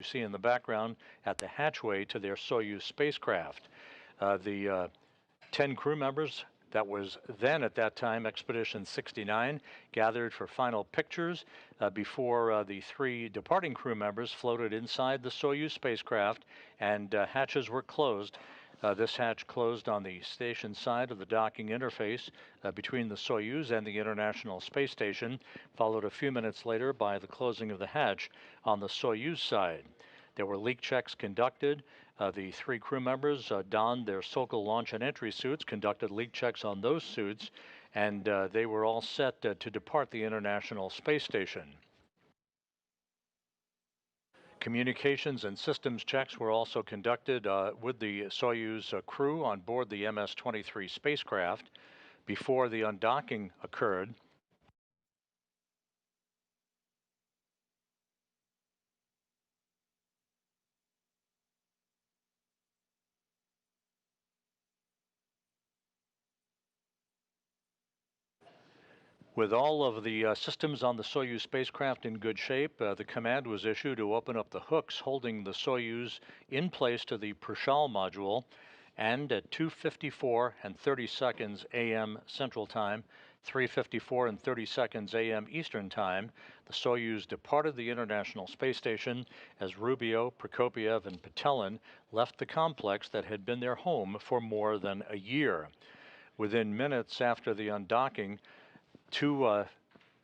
see in the background at the hatchway to their Soyuz spacecraft. The 10 crew members that was then at that time Expedition 69 gathered for final pictures before the 3 departing crew members floated inside the Soyuz spacecraft and hatches were closed. This hatch closed on the station side of the docking interface between the Soyuz and the International Space Station, followed a few minutes later by the closing of the hatch on the Soyuz side. There were leak checks conducted. The 3 crew members donned their Sokol launch and entry suits, conducted leak checks on those suits, and they were all set to depart the International Space Station. Communications and systems checks were also conducted with the Soyuz crew on board the MS-23 spacecraft before the undocking occurred. With all of the systems on the Soyuz spacecraft in good shape, the command was issued to open up the hooks holding the Soyuz in place to the Prishal module, and at 2:54 and 30 seconds a.m. Central Time, 3:54 and 30 seconds a.m. Eastern Time, the Soyuz departed the International Space Station as Rubio, Prokopiev, and Petelin left the complex that had been their home for more than a year. Within minutes after the undocking, 2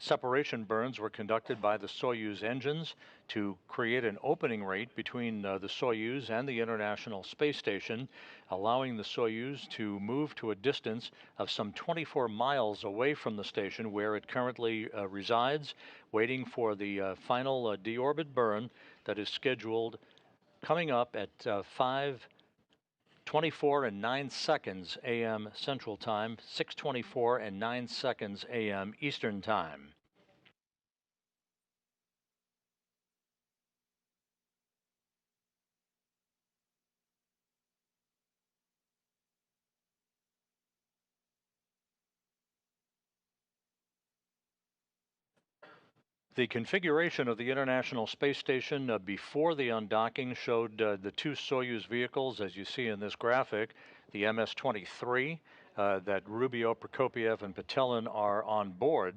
separation burns were conducted by the Soyuz engines to create an opening rate between the Soyuz and the International Space Station, allowing the Soyuz to move to a distance of some 24 miles away from the station where it currently resides, waiting for the final deorbit burn that is scheduled coming up at 5:24 and 9 seconds a.m. Central Time, 6:24 and 9 seconds a.m. Eastern Time. The configuration of the International Space Station before the undocking showed the 2 Soyuz vehicles, as you see in this graphic, the MS-23, that Rubio, Prokopiev, and Petelin are on board.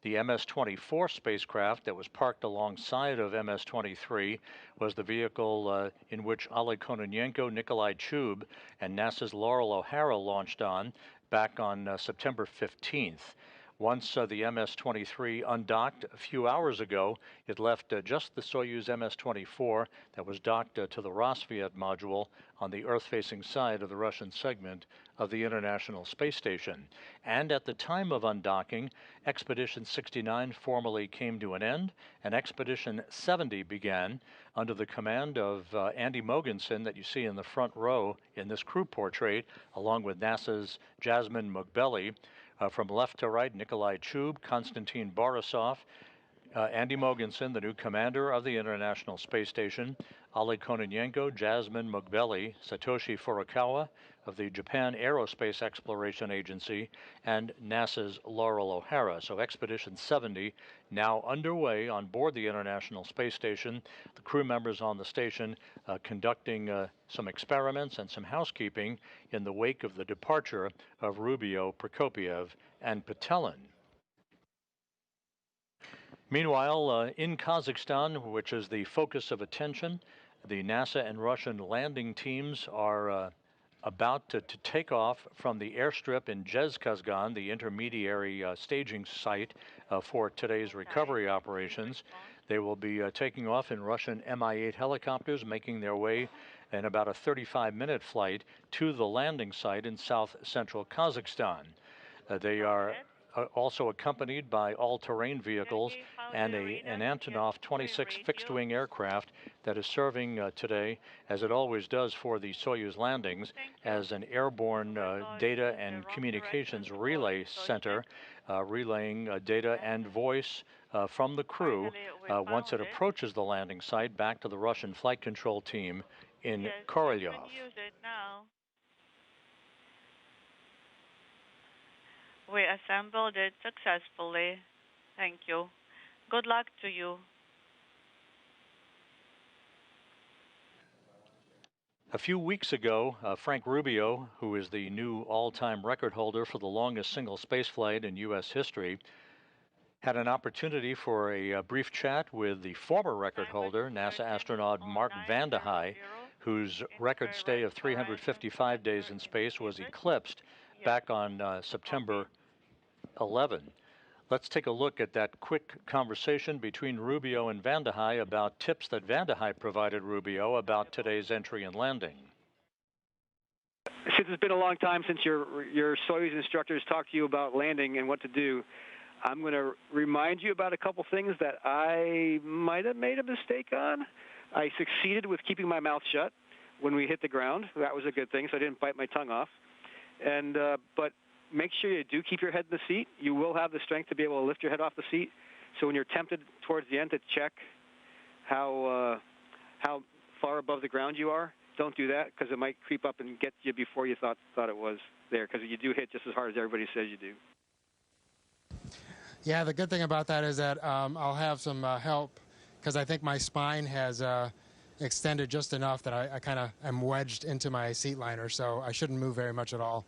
The MS-24 spacecraft that was parked alongside of MS-23 was the vehicle in which Oleg Kononenko, Nikolai Chub, and NASA's Laurel O'Hara launched on back on September 15th. Once the MS-23 undocked a few hours ago, it left just the Soyuz MS-24 that was docked to the Rosviet module on the Earth-facing side of the Russian segment of the International Space Station. And at the time of undocking, Expedition 69 formally came to an end, and Expedition 70 began under the command of Andy Mogensen that you see in the front row in this crew portrait, along with NASA's Jasmine Mugbeli. From left to right, Nikolai Chub, Konstantin Borisov, Andy Mogensen, the new commander of the International Space Station, Oleg Kononenko, Jasmine Mugbeli, Satoshi Furukawa of the Japan Aerospace Exploration Agency, and NASA's Laurel O'Hara. So Expedition 70 now underway on board the International Space Station. The crew members on the station conducting some experiments and some housekeeping in the wake of the departure of Rubio, Prokopiev, and Petelin. Meanwhile, in Kazakhstan, which is the focus of attention, the NASA and Russian landing teams are about to take off from the airstrip in Zhezkazgan, the intermediary staging site for today's recovery operations. They will be taking off in Russian Mi-8 helicopters, making their way in about a 35-minute flight to the landing site in south-central Kazakhstan. They are also accompanied by all-terrain vehicles and an Antonov 26 fixed-wing aircraft that is serving today, as it always does for the Soyuz landings, as an airborne data and communications relay center, relaying data and voice from the crew once it approaches the landing site back to the Russian flight control team in Korolyov. We assembled it successfully. Thank you. Good luck to you. A few weeks ago, Frank Rubio, who is the new all-time record holder for the longest single spaceflight in U.S. history, had an opportunity for a brief chat with the former record Language holder, NASA insertion astronaut on Martin Vande 900. Hei, whose record Enter stay right of horizon 355 days center in in space was pivot. eclipsed Yes. back on Copy. September 11. Let's take a look at that quick conversation between Rubio and Vande Hei about tips that Vande Hei provided Rubio about today's entry and landing. Since it's been a long time since your Soyuz instructors talked to you about landing and what to do, I'm going to remind you about a couple things that I might have made a mistake on. I succeeded with keeping my mouth shut when we hit the ground. That was a good thing, so I didn't bite my tongue off. And but make sure you do keep your head in the seat. You will have the strength to be able to lift your head off the seat. So when you're tempted towards the end to check how far above the ground you are, don't do that because it might creep up and get you before you thought it was there, because you do hit just as hard as everybody says you do. Yeah, the good thing about that is that I'll have some help because I think my spine has extended just enough that I kind of am wedged into my seat liner, so I shouldn't move very much at all.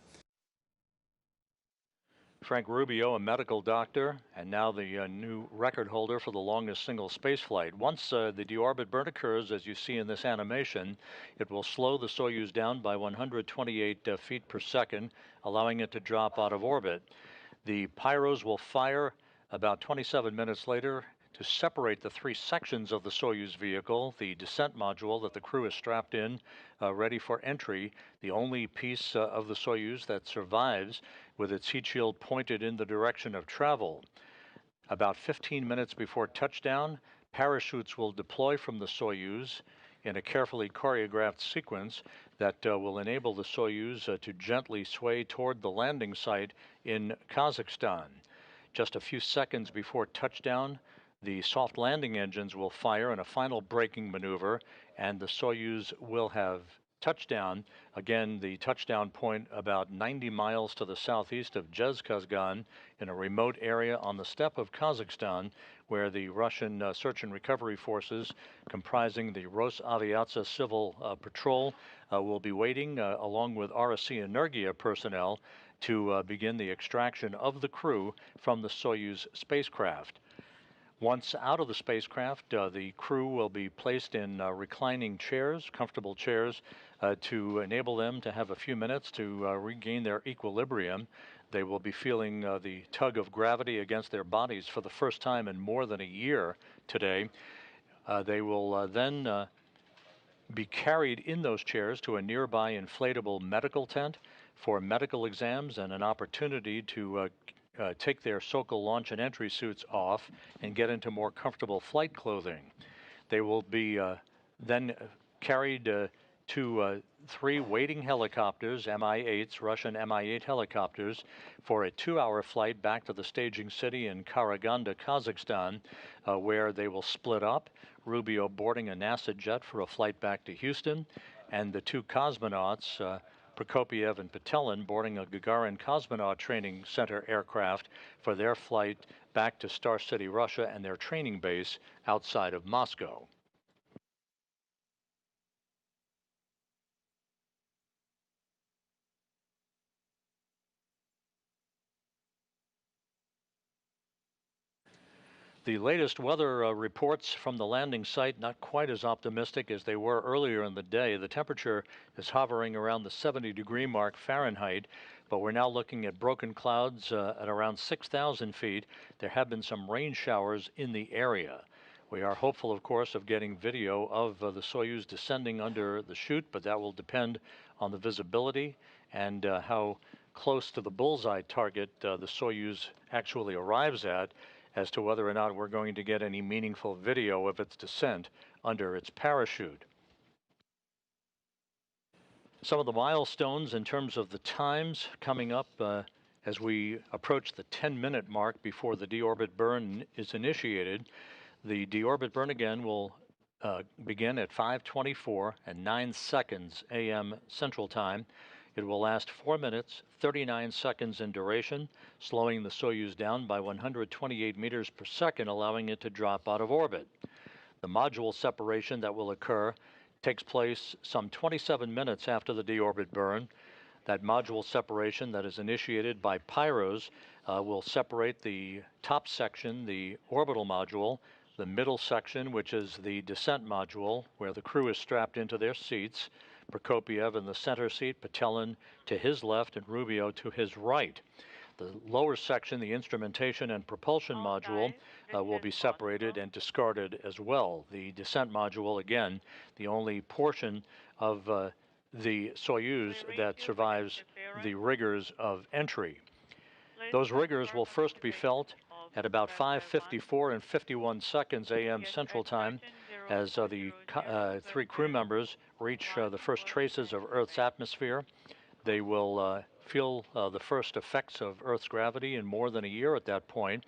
Frank Rubio, a medical doctor, and now the new record holder for the longest single spaceflight. Once the deorbit burn occurs, as you see in this animation, it will slow the Soyuz down by 128 feet per second, allowing it to drop out of orbit. The pyros will fire about 27 minutes later to separate the three sections of the Soyuz vehicle, the descent module that the crew is strapped in, ready for entry, the only piece of the Soyuz that survives with its heat shield pointed in the direction of travel. About 15 minutes before touchdown, parachutes will deploy from the Soyuz in a carefully choreographed sequence that will enable the Soyuz to gently sway toward the landing site in Kazakhstan. Just a few seconds before touchdown, the soft landing engines will fire in a final braking maneuver, and the Soyuz will have touchdown. Again, the touchdown point about 90 miles to the southeast of Zhezkazgan in a remote area on the steppe of Kazakhstan, where the Russian search and recovery forces comprising the Rosaviatsia Civil Patrol will be waiting along with RSC Energia personnel to begin the extraction of the crew from the Soyuz spacecraft. Once out of the spacecraft, the crew will be placed in reclining chairs, comfortable chairs, to enable them to have a few minutes to regain their equilibrium. They will be feeling the tug of gravity against their bodies for the first time in more than a year today. They will then be carried in those chairs to a nearby inflatable medical tent for medical exams and an opportunity to take their Sokol launch and entry suits off and get into more comfortable flight clothing. They will be then carried to three waiting helicopters, Mi-8s, Russian Mi-8 helicopters, for a 2-hour flight back to the staging city in Karaganda, Kazakhstan, where they will split up, Rubio boarding a NASA jet for a flight back to Houston, and the two cosmonauts, Prokopiev and Petelin, boarding a Gagarin Cosmonaut Training Center aircraft for their flight back to Star City, Russia, and their training base outside of Moscow. The latest weather reports from the landing site not quite as optimistic as they were earlier in the day. The temperature is hovering around the 70-degree mark Fahrenheit, but we're now looking at broken clouds at around 6,000 feet. There have been some rain showers in the area. We are hopeful, of course, of getting video of the Soyuz descending under the chute, but that will depend on the visibility and how close to the bullseye target the Soyuz actually arrives at, as to whether or not we're going to get any meaningful video of its descent under its parachute. Some of the milestones in terms of the times coming up as we approach the 10-minute mark before the deorbit burn is initiated. The deorbit burn again will begin at 5:24 and 9 seconds a.m. Central Time. It will last 4 minutes, 39 seconds in duration, slowing the Soyuz down by 128 meters per second, allowing it to drop out of orbit. The module separation that will occur takes place some 27 minutes after the deorbit burn. That module separation that is initiated by pyros will separate the top section, the orbital module, the middle section, which is the descent module, where the crew is strapped into their seats, Prokopiev in the center seat, Patelin to his left, and Rubio to his right. The lower section, the instrumentation and propulsion module, will be separated and discarded as well. The descent module, again, the only portion of the Soyuz that survives the rigors of entry. Those rigors will first be felt at about 5:54 and 51 seconds a.m. Central Time as the three crew members reach the first traces of Earth's atmosphere. They will feel the first effects of Earth's gravity in more than a year at that point,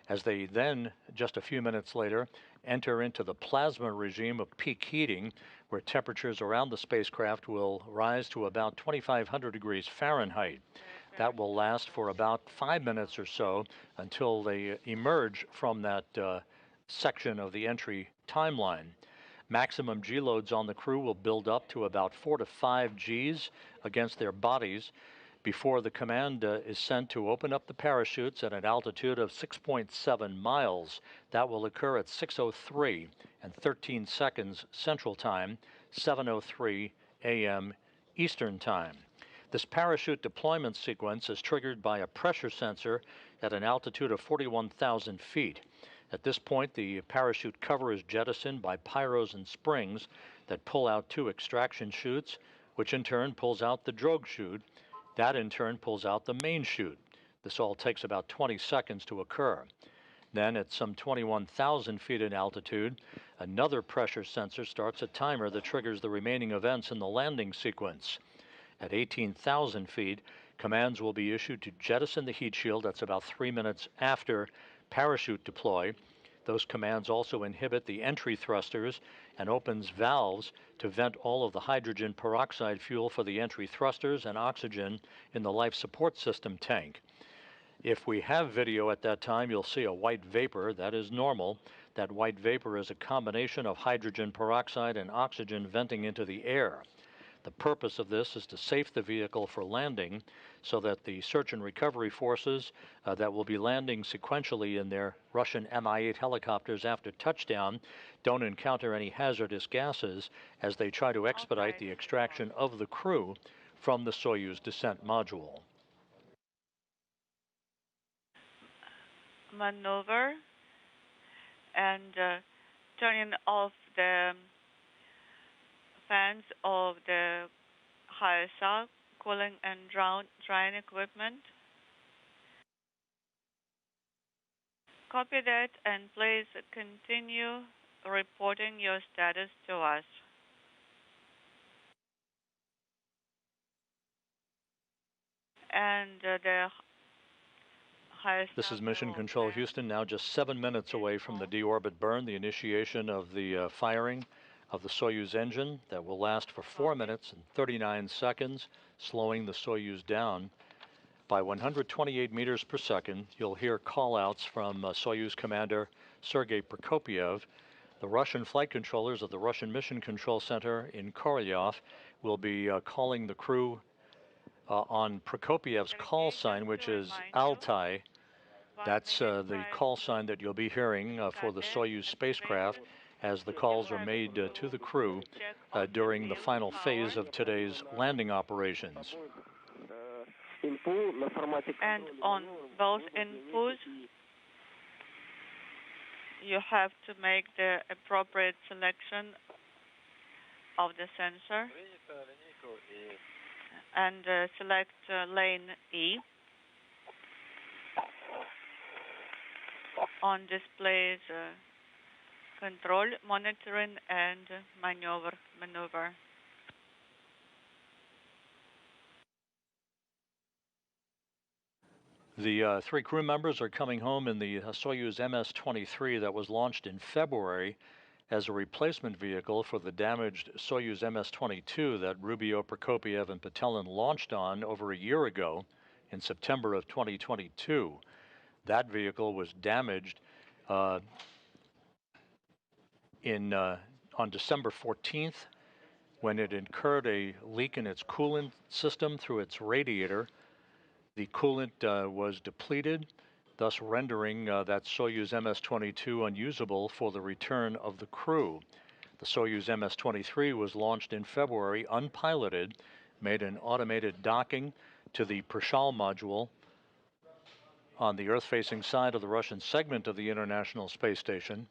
as they then, just a few minutes later, enter into the plasma regime of peak heating, where temperatures around the spacecraft will rise to about 2,500 degrees Fahrenheit. That will last for about 5 minutes or so until they emerge from that section of the entry timeline. Maximum G loads on the crew will build up to about 4 to 5 Gs against their bodies before the command is sent to open up the parachutes at an altitude of 6.7 miles. That will occur at 6:03 and 13 seconds Central Time, 7:03 a.m. Eastern Time. This parachute deployment sequence is triggered by a pressure sensor at an altitude of 41,000 feet. At this point, the parachute cover is jettisoned by pyros and springs that pull out 2 extraction chutes, which in turn pulls out the drogue chute. That in turn pulls out the main chute. This all takes about 20 seconds to occur. Then, at some 21,000 feet in altitude, another pressure sensor starts a timer that triggers the remaining events in the landing sequence. At 18,000 feet, commands will be issued to jettison the heat shield. That's about 3 minutes after parachute deploy. Those commands also inhibit the entry thrusters and opens valves to vent all of the hydrogen peroxide fuel for the entry thrusters and oxygen in the life support system tank. If we have video at that time, you'll see a white vapor. That is normal. That white vapor is a combination of hydrogen peroxide and oxygen venting into the air. The purpose of this is to safe the vehicle for landing so that the search and recovery forces that will be landing sequentially in their Russian Mi-8 helicopters after touchdown don't encounter any hazardous gases as they try to expedite the extraction of the crew from the Soyuz descent module. Maneuver and turning off the fans of the HISA, cooling and drying equipment. Copy that and please continue reporting your status to us. And the HISA. This is Mission Control Houston, now just 7 minutes away from the deorbit burn, the initiation of the firing of the Soyuz engine that will last for 4 minutes and 39 seconds, slowing the Soyuz down by 128 meters per second. You'll hear call-outs from Soyuz commander Sergei Prokopiev. The Russian flight controllers of the Russian Mission Control Center in Korolyov will be calling the crew on Prokopiev's call sign, which is Altai. That's the call sign that you'll be hearing for the Soyuz spacecraft as the calls are made to the crew during the final phase of today's landing operations. And on both inputs, you have to make the appropriate selection of the sensor and select lane E. On displays, control, monitoring, and maneuver. The 3 crew members are coming home in the Soyuz MS-23 that was launched in February as a replacement vehicle for the damaged Soyuz MS-22 that Rubio, Prokopiev, and Patelin launched on over a year ago in September of 2022. That vehicle was damaged on December 14th when it incurred a leak in its coolant system through its radiator. The coolant was depleted, thus rendering that Soyuz MS-22 unusable for the return of the crew. The Soyuz MS-23 was launched in February unpiloted, made an automated docking to the Prishal module on the Earth-facing side of the Russian segment of the International Space Station.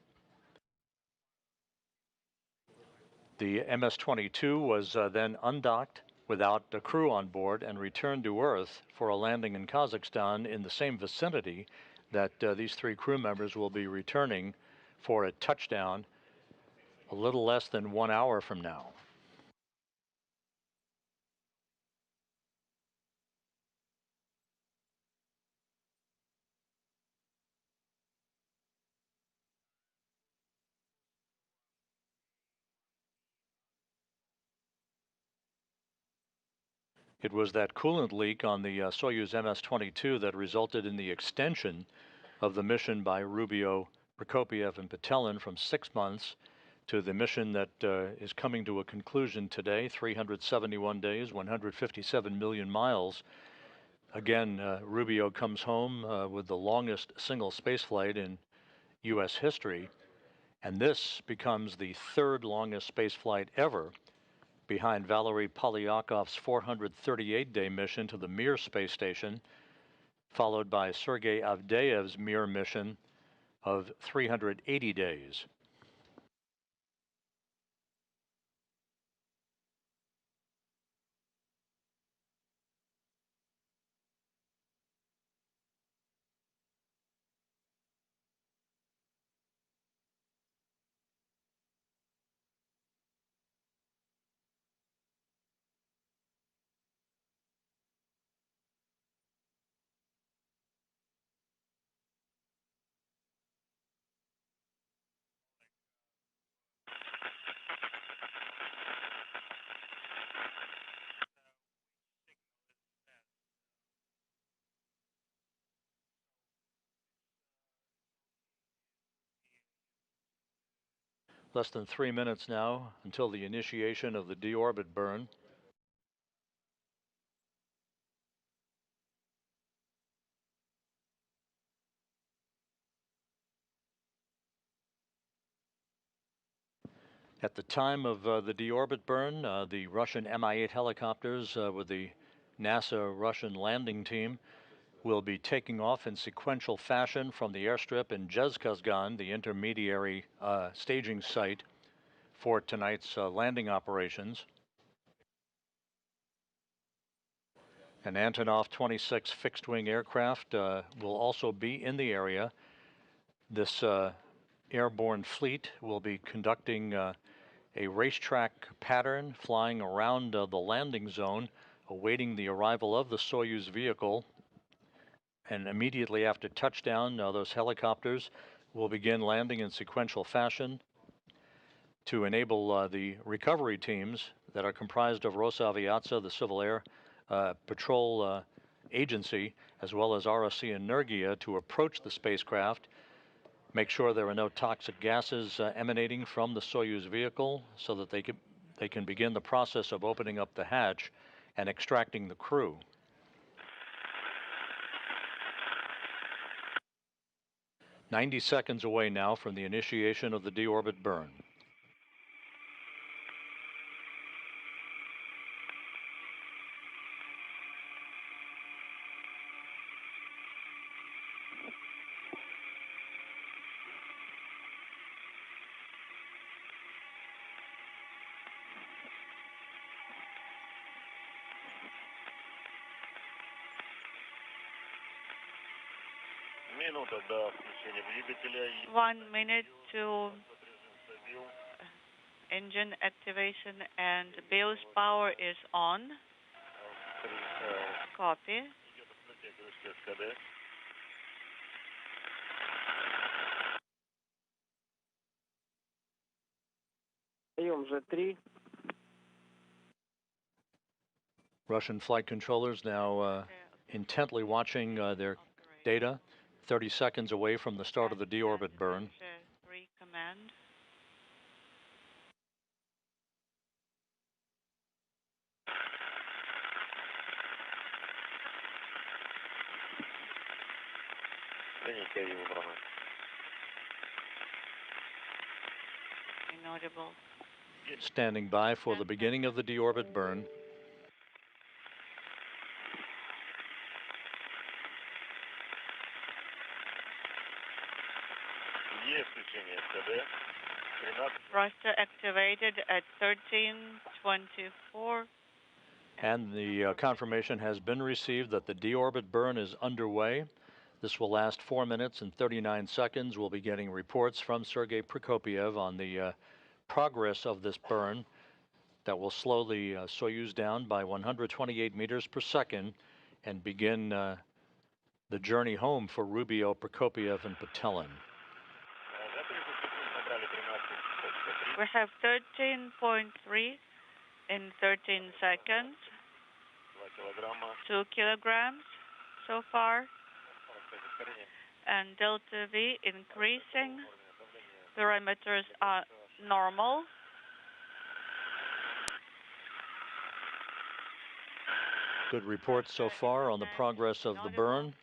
The MS-22 was then undocked without a crew on board and returned to Earth for a landing in Kazakhstan in the same vicinity that these 3 crew members will be returning for a touchdown a little less than 1 hour from now. It was that coolant leak on the Soyuz MS-22 that resulted in the extension of the mission by Rubio, Prokopiev, and Petelin from 6 months to the mission that is coming to a conclusion today, 371 days, 157 million miles. Again, Rubio comes home with the longest single spaceflight in U.S. history, and this becomes the 3rd longest spaceflight ever, behind Valery Polyakov's 438-day mission to the Mir space station, followed by Sergei Avdeyev's Mir mission of 380 days. Less than 3 minutes now until the initiation of the deorbit burn. At the time of the deorbit burn, the Russian Mi-8 helicopters with the NASA Russian landing team will be taking off in sequential fashion from the airstrip in Zhezkazgan, the intermediary staging site for tonight's landing operations. An Antonov 26 fixed-wing aircraft will also be in the area. This airborne fleet will be conducting a racetrack pattern, flying around the landing zone, awaiting the arrival of the Soyuz vehicle. And immediately after touchdown, those helicopters will begin landing in sequential fashion to enable the recovery teams that are comprised of Rosaviatsa, the Civil Air Patrol Agency, as well as RSC Energia, to approach the spacecraft, make sure there are no toxic gases emanating from the Soyuz vehicle so that they can begin the process of opening up the hatch and extracting the crew. "90 seconds away now from the initiation of the deorbit burn. Минута до включения двигателя. 1 minute to engine activation, and Bill's power is on. Copy. Russian flight controllers now intently watching their data, 30 seconds away from the start of the deorbit burn. Command. Inaudible. Standing by for the beginning of the deorbit burn. Thruster activated at 13:24. And the confirmation has been received that the deorbit burn is underway. This will last 4 minutes and 39 seconds. We'll be getting reports from Sergei Prokopyev on the progress of this burn that will slow the Soyuz down by 128 meters per second and begin the journey home for Rubio, Prokopyev, and Patelin. We have 13.3 in 13 seconds. 2 kilograms so far. And delta V increasing. Parameters are normal. Good reports so far on the progress of the burn.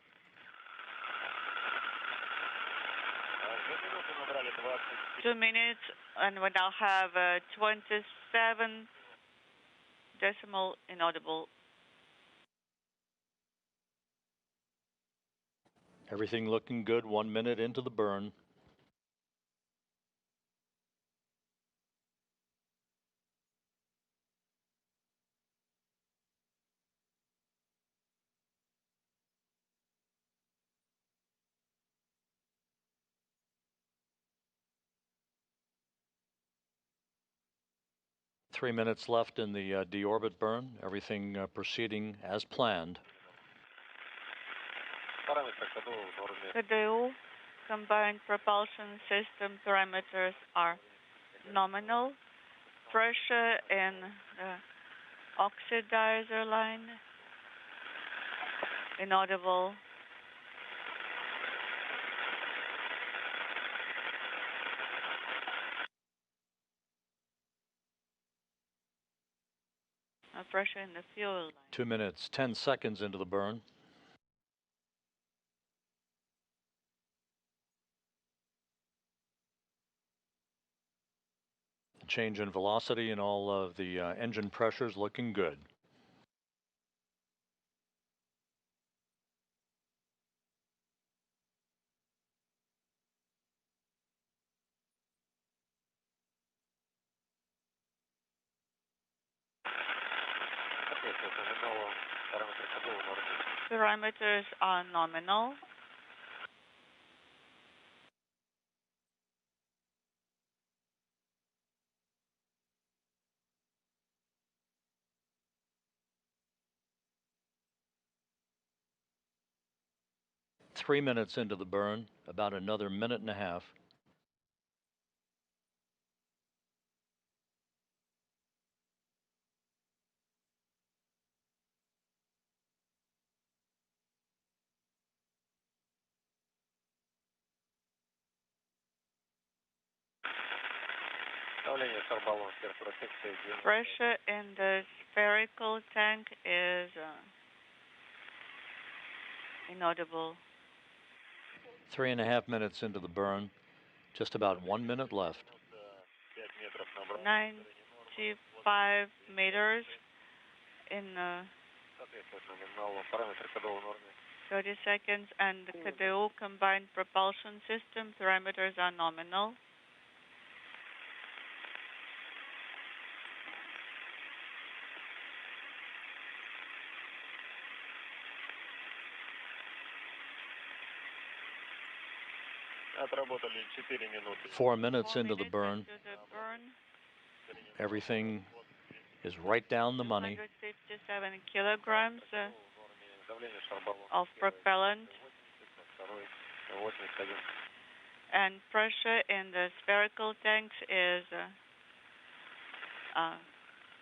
Two minutes, and we now have 27 decimal inaudible. Everything looking good 1 minute into the burn. Three minutes left in the deorbit burn. Everything proceeding as planned. KDU combined propulsion system parameters are nominal. Pressure in the oxidizer line inaudible. Pressure in the fuel line. 2 minutes, 10 seconds into the burn. Change in velocity and all of the engine pressures looking good. Parameters are nominal. Three minutes into the burn, about another minute and a half. Pressure in the spherical tank is inaudible. 3.5 minutes into the burn, just about 1 minute left. 95 meters in 30 seconds, and the KDU combined propulsion system parameters are nominal. Four minutes into the burn. Everything is right down the money. 157 kilograms of propellant. And pressure in the spherical tanks is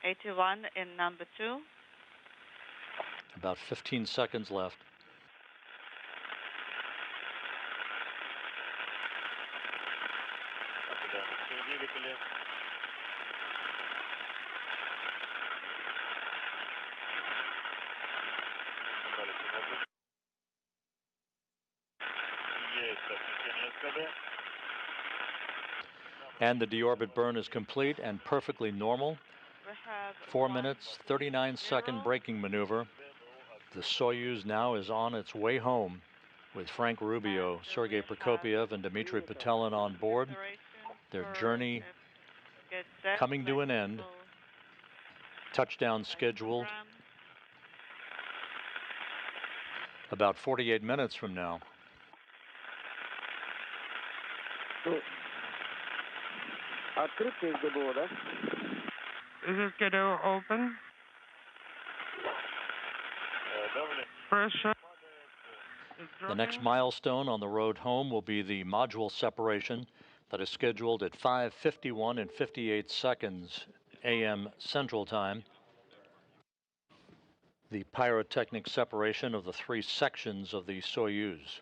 81 in number 2. About 15 seconds left. And the deorbit burn is complete and perfectly normal. We have 4 minutes, 39-second braking maneuver. The Soyuz now is on its way home with Frank Rubio, Sergei Prokopyev, and Dmitry Petelin on board. Their journey coming to an end. Touchdown scheduled about 48 minutes from now. Открыт из завода. Is this door open? Pressure. The next milestone on the road home will be the module separation that is scheduled at 5:51 and 58 seconds a.m. Central Time. The pyrotechnic separation of the 3 sections of the Soyuz.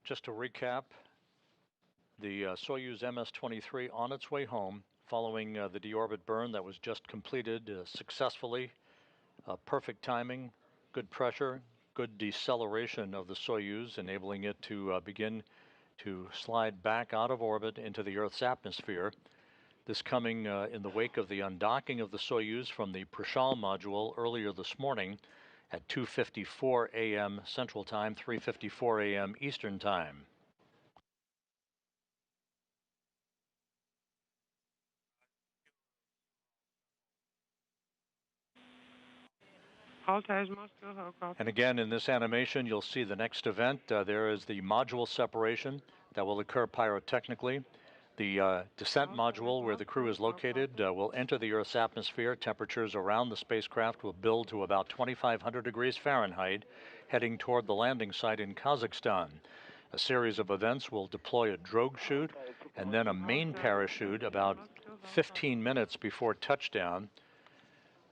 Just to recap, the Soyuz MS-23 on its way home following the deorbit burn that was just completed successfully. Perfect timing, good pressure, good deceleration of the Soyuz, enabling it to begin to slide back out of orbit into the Earth's atmosphere. This coming in the wake of the undocking of the Soyuz from the Prishal module earlier this morning at 2:54 a.m. Central Time, 3:54 a.m. Eastern Time. And again, in this animation, you'll see the next event. There is the module separation that will occur pyrotechnically. The descent module, where the crew is located, will enter the Earth's atmosphere. Temperatures around the spacecraft will build to about 2,500 degrees Fahrenheit, heading toward the landing site in Kazakhstan. A series of events will deploy a drogue chute and then a main parachute about 15 minutes before touchdown.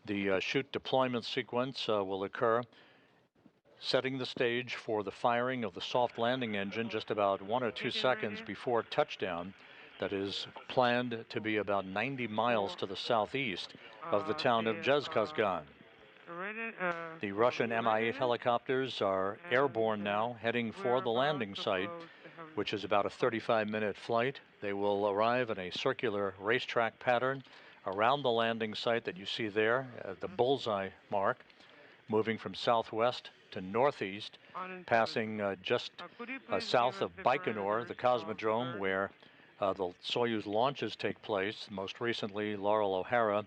The chute deployment sequence will occur, setting the stage for the firing of the soft landing engine just about 1 or 2 seconds before touchdown. That is planned to be about 90 miles to the southeast of the town of Zhezkazgan. The Russian Mi-8 helicopters are airborne now, heading for the landing site, which is about a 35-minute flight. They will arrive in a circular racetrack pattern around the landing site that you see there, the bullseye mark, moving from southwest to northeast, passing just south of Baikonur, the cosmodrome where the Soyuz launches take place. Most recently, Laurel O'Hara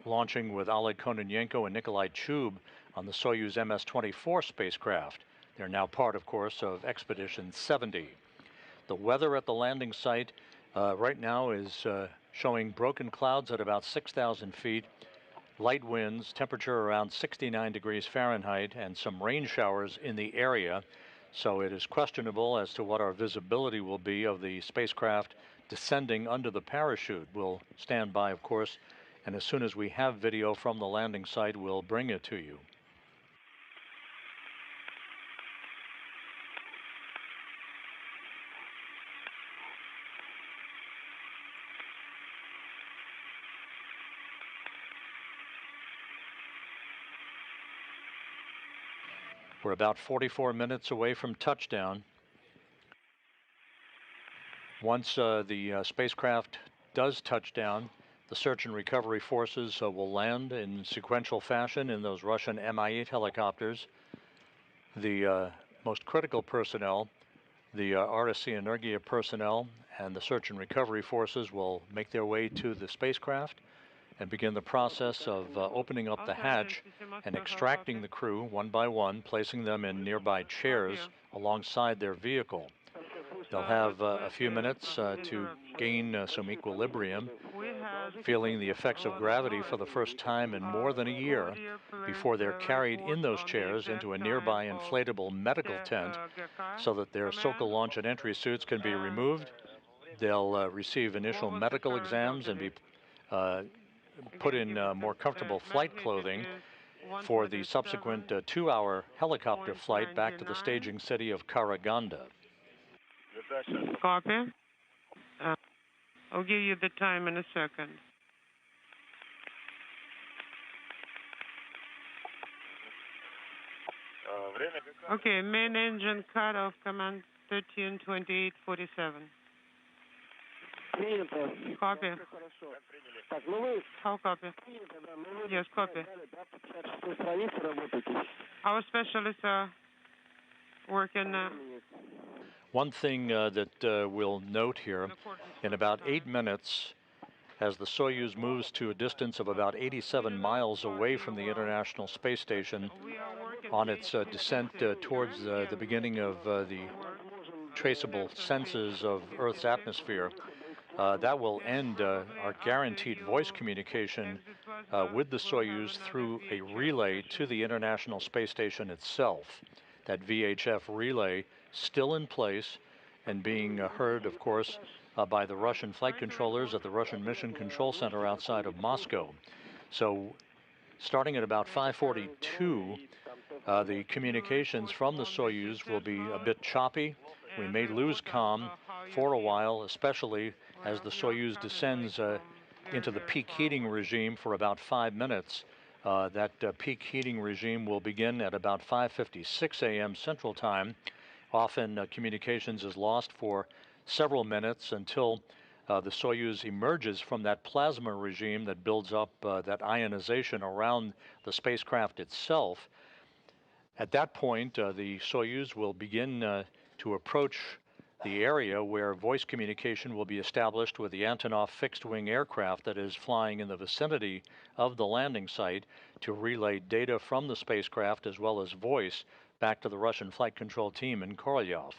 launching with Oleg Kononenko and Nikolai Chub on the Soyuz MS-24 spacecraft. They're now part, of course, of Expedition 70. The weather at the landing site right now is showing broken clouds at about 6,000 feet, light winds, temperature around 69 degrees Fahrenheit, and some rain showers in the area. So it is questionable as to what our visibility will be of the spacecraft descending under the parachute. We'll stand by, of course, and as soon as we have video from the landing site, we'll bring it to you. We're about 44 minutes away from touchdown. Once the spacecraft does touch down, the search and recovery forces will land in sequential fashion in those Russian Mi-8 helicopters. The most critical personnel, the RSC Energia personnel, and the search and recovery forces will make their way to the spacecraft and begin the process of opening up the hatch and extracting the crew one by one, placing them in nearby chairs alongside their vehicle. They'll have a few minutes to gain some equilibrium, feeling the effects of gravity for the first time in more than a year, before they're carried in those chairs into a nearby inflatable medical tent so that their SOCA launch and entry suits can be removed. They'll receive initial medical exams and be put in more comfortable flight clothing for the subsequent 2-hour helicopter flight back to the staging city of Karaganda. Copy. I'll give you the time in a second. Okay, main engine cut off, command 132847. Copy. How copy? Yes, copy. Our specialists are working. One thing that we'll note here, in about 8 minutes, as the Soyuz moves to a distance of about 87 miles away from the International Space Station on its descent towards the beginning of the traceable senses of Earth's atmosphere, that will end our guaranteed voice communication with the Soyuz through a relay to the International Space Station itself. That VHF relay still in place and being heard, of course, by the Russian flight controllers at the Russian Mission Control Center outside of Moscow. So starting at about 5:42, the communications from the Soyuz will be a bit choppy. We may lose comm for a while, especially as the Soyuz descends into the peak heating regime for about 5 minutes. That peak heating regime will begin at about 5:56 a.m. Central Time. Often communications is lost for several minutes until the Soyuz emerges from that plasma regime that builds up that ionization around the spacecraft itself. At that point, the Soyuz will begin to approach the area where voice communication will be established with the Antonov fixed-wing aircraft that is flying in the vicinity of the landing site to relay data from the spacecraft as well as voice back to the Russian flight control team in Korolyov.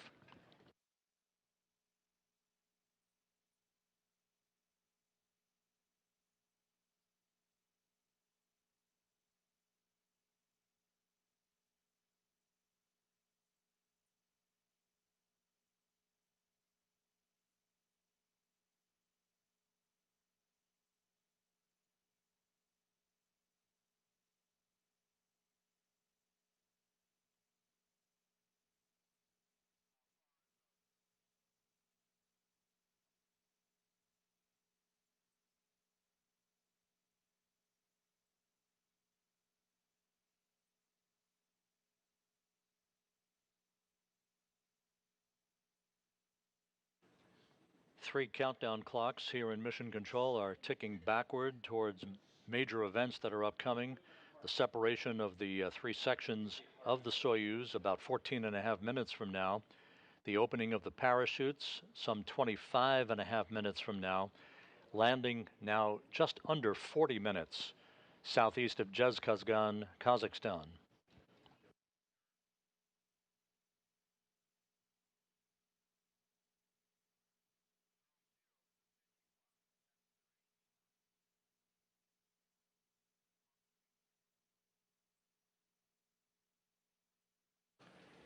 Three countdown clocks here in Mission Control are ticking backward towards major events that are upcoming. The separation of the 3 sections of the Soyuz about 14.5 minutes from now. The opening of the parachutes some 25.5 minutes from now. Landing now just under 40 minutes southeast of Zhezkazgan, Kazakhstan.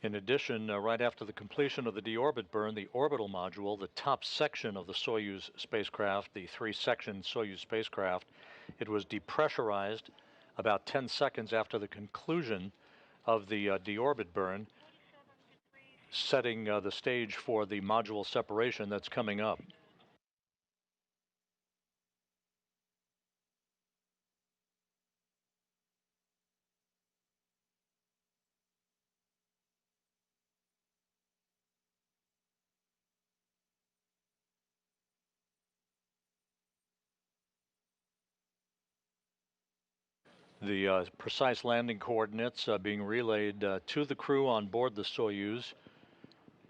In addition, right after the completion of the deorbit burn, the orbital module, the top section of the Soyuz spacecraft, the 3-section Soyuz spacecraft, it was depressurized about 10 seconds after the conclusion of the deorbit burn, setting the stage for the module separation that's coming up. The precise landing coordinates being relayed to the crew on board the Soyuz.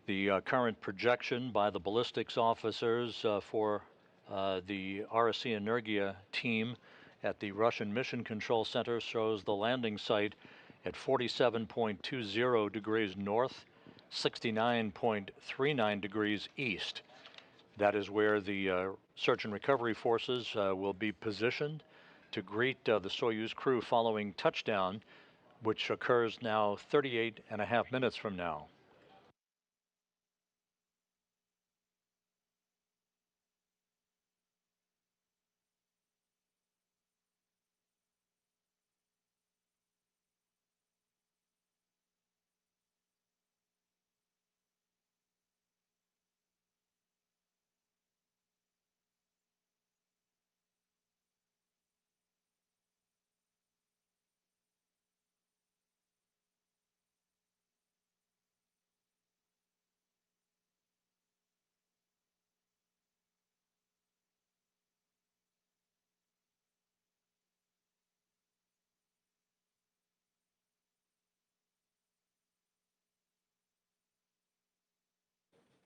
The current projection by the ballistics officers for the RSC Energia team at the Russian Mission Control Center shows the landing site at 47.20 degrees north, 69.39 degrees east. That is where the search and recovery forces will be positioned to greet the Soyuz crew following touchdown, which occurs now 38.5 minutes from now.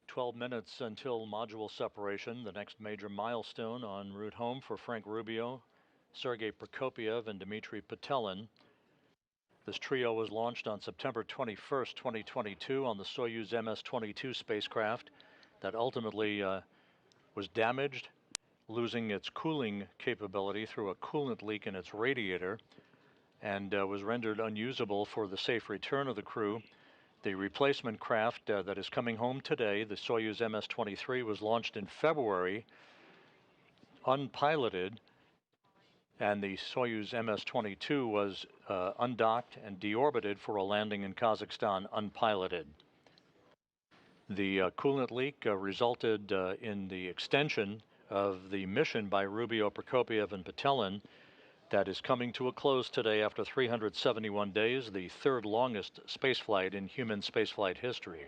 "12 minutes until module separation, the next major milestone en route home for Frank Rubio, Sergei Prokopyev, and Dmitry Petelin. This trio was launched on September 21st, 2022 on the Soyuz MS-22 spacecraft that ultimately was damaged, losing its cooling capability through a coolant leak in its radiator, and was rendered unusable for the safe return of the crew. The replacement craft that is coming home today, the Soyuz MS-23, was launched in February, unpiloted, and the Soyuz MS-22 was undocked and deorbited for a landing in Kazakhstan unpiloted. The coolant leak resulted in the extension of the mission by Rubio, Prokopyev, and Petelin that is coming to a close today after 371 days, the third longest spaceflight in human spaceflight history.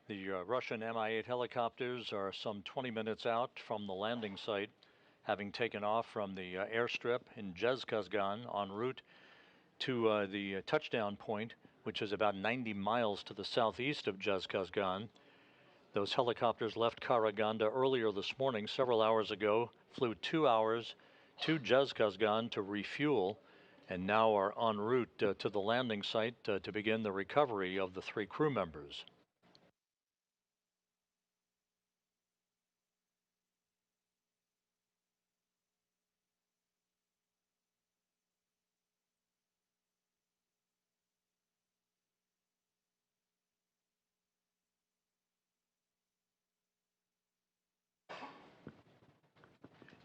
The Russian Mi-8 helicopters are some 20 minutes out from the landing site, having taken off from the airstrip in Zhezkazgan en route to the touchdown point, which is about 90 miles to the southeast of Zhezkazgan. Those helicopters left Karaganda earlier this morning, several hours ago, flew 2 hours to Zhezkazgan to refuel, and now are en route to the landing site to begin the recovery of the 3 crew members.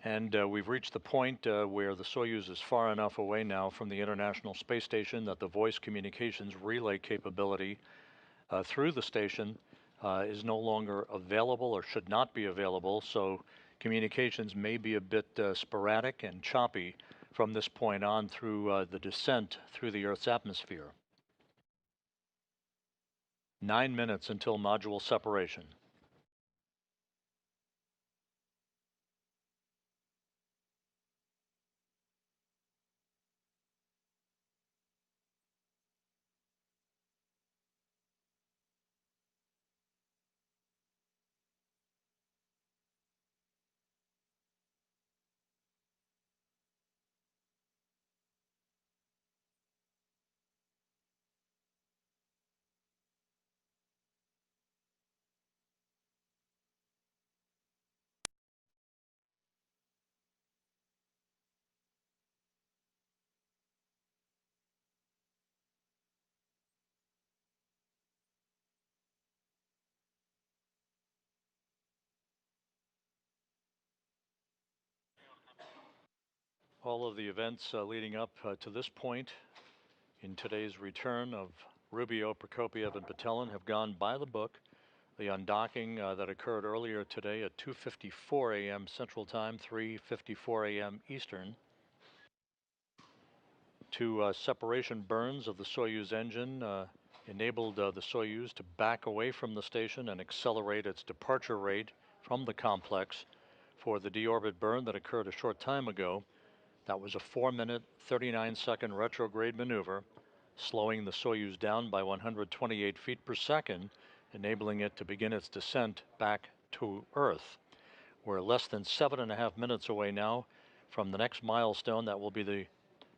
And we've reached the point where the Soyuz is far enough away now from the International Space Station that the voice communications relay capability through the station is no longer available or should not be available, so communications may be a bit sporadic and choppy from this point on through the descent through the Earth's atmosphere. 9 minutes until module separation. All of the events leading up to this point in today's return of Rubio, Prokopiev, and Patelin have gone by the book. The undocking that occurred earlier today at 2:54 a.m. Central Time, 3:54 a.m. Eastern. Two separation burns of the Soyuz engine enabled the Soyuz to back away from the station and accelerate its departure rate from the complex for the deorbit burn that occurred a short time ago. That was a 4-minute, 39-second retrograde maneuver, slowing the Soyuz down by 128 feet per second, enabling it to begin its descent back to Earth. We're less than 7.5 minutes away now from the next milestone. That will be the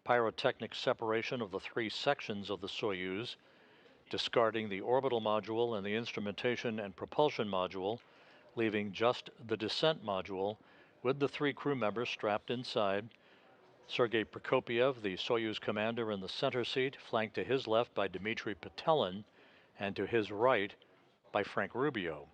pyrotechnic separation of the three sections of the Soyuz, discarding the orbital module and the instrumentation and propulsion module, leaving just the descent module with the three crew members strapped inside. Sergei Prokopiev, the Soyuz commander, in the center seat, flanked to his left by Dmitry Patelin, and to his right by Frank Rubio.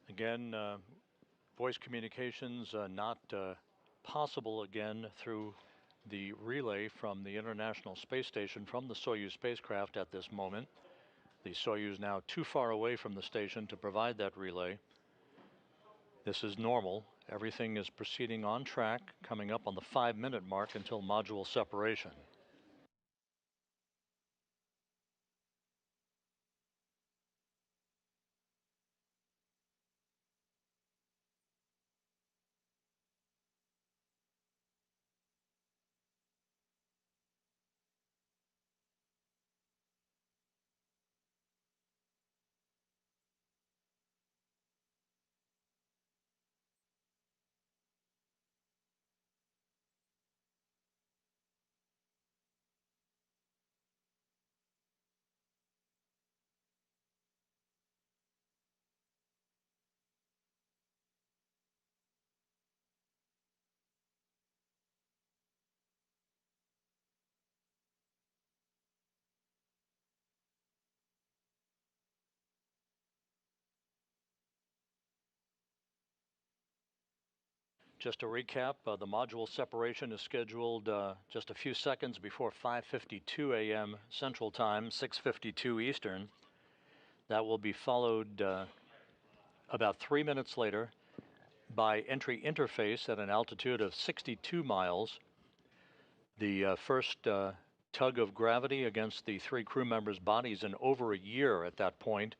Again, voice communications not possible again through the relay from the International Space Station from the Soyuz spacecraft at this moment. The Soyuz now too far away from the station to provide that relay. This is normal. Everything is proceeding on track, coming up on the 5-minute mark until module separation. Just to recap, the module separation is scheduled just a few seconds before 5:52 a.m. Central Time, 6:52 Eastern. That will be followed about 3 minutes later by entry interface at an altitude of 62 miles. The first tug of gravity against the three crew members' bodies in over a year at that point,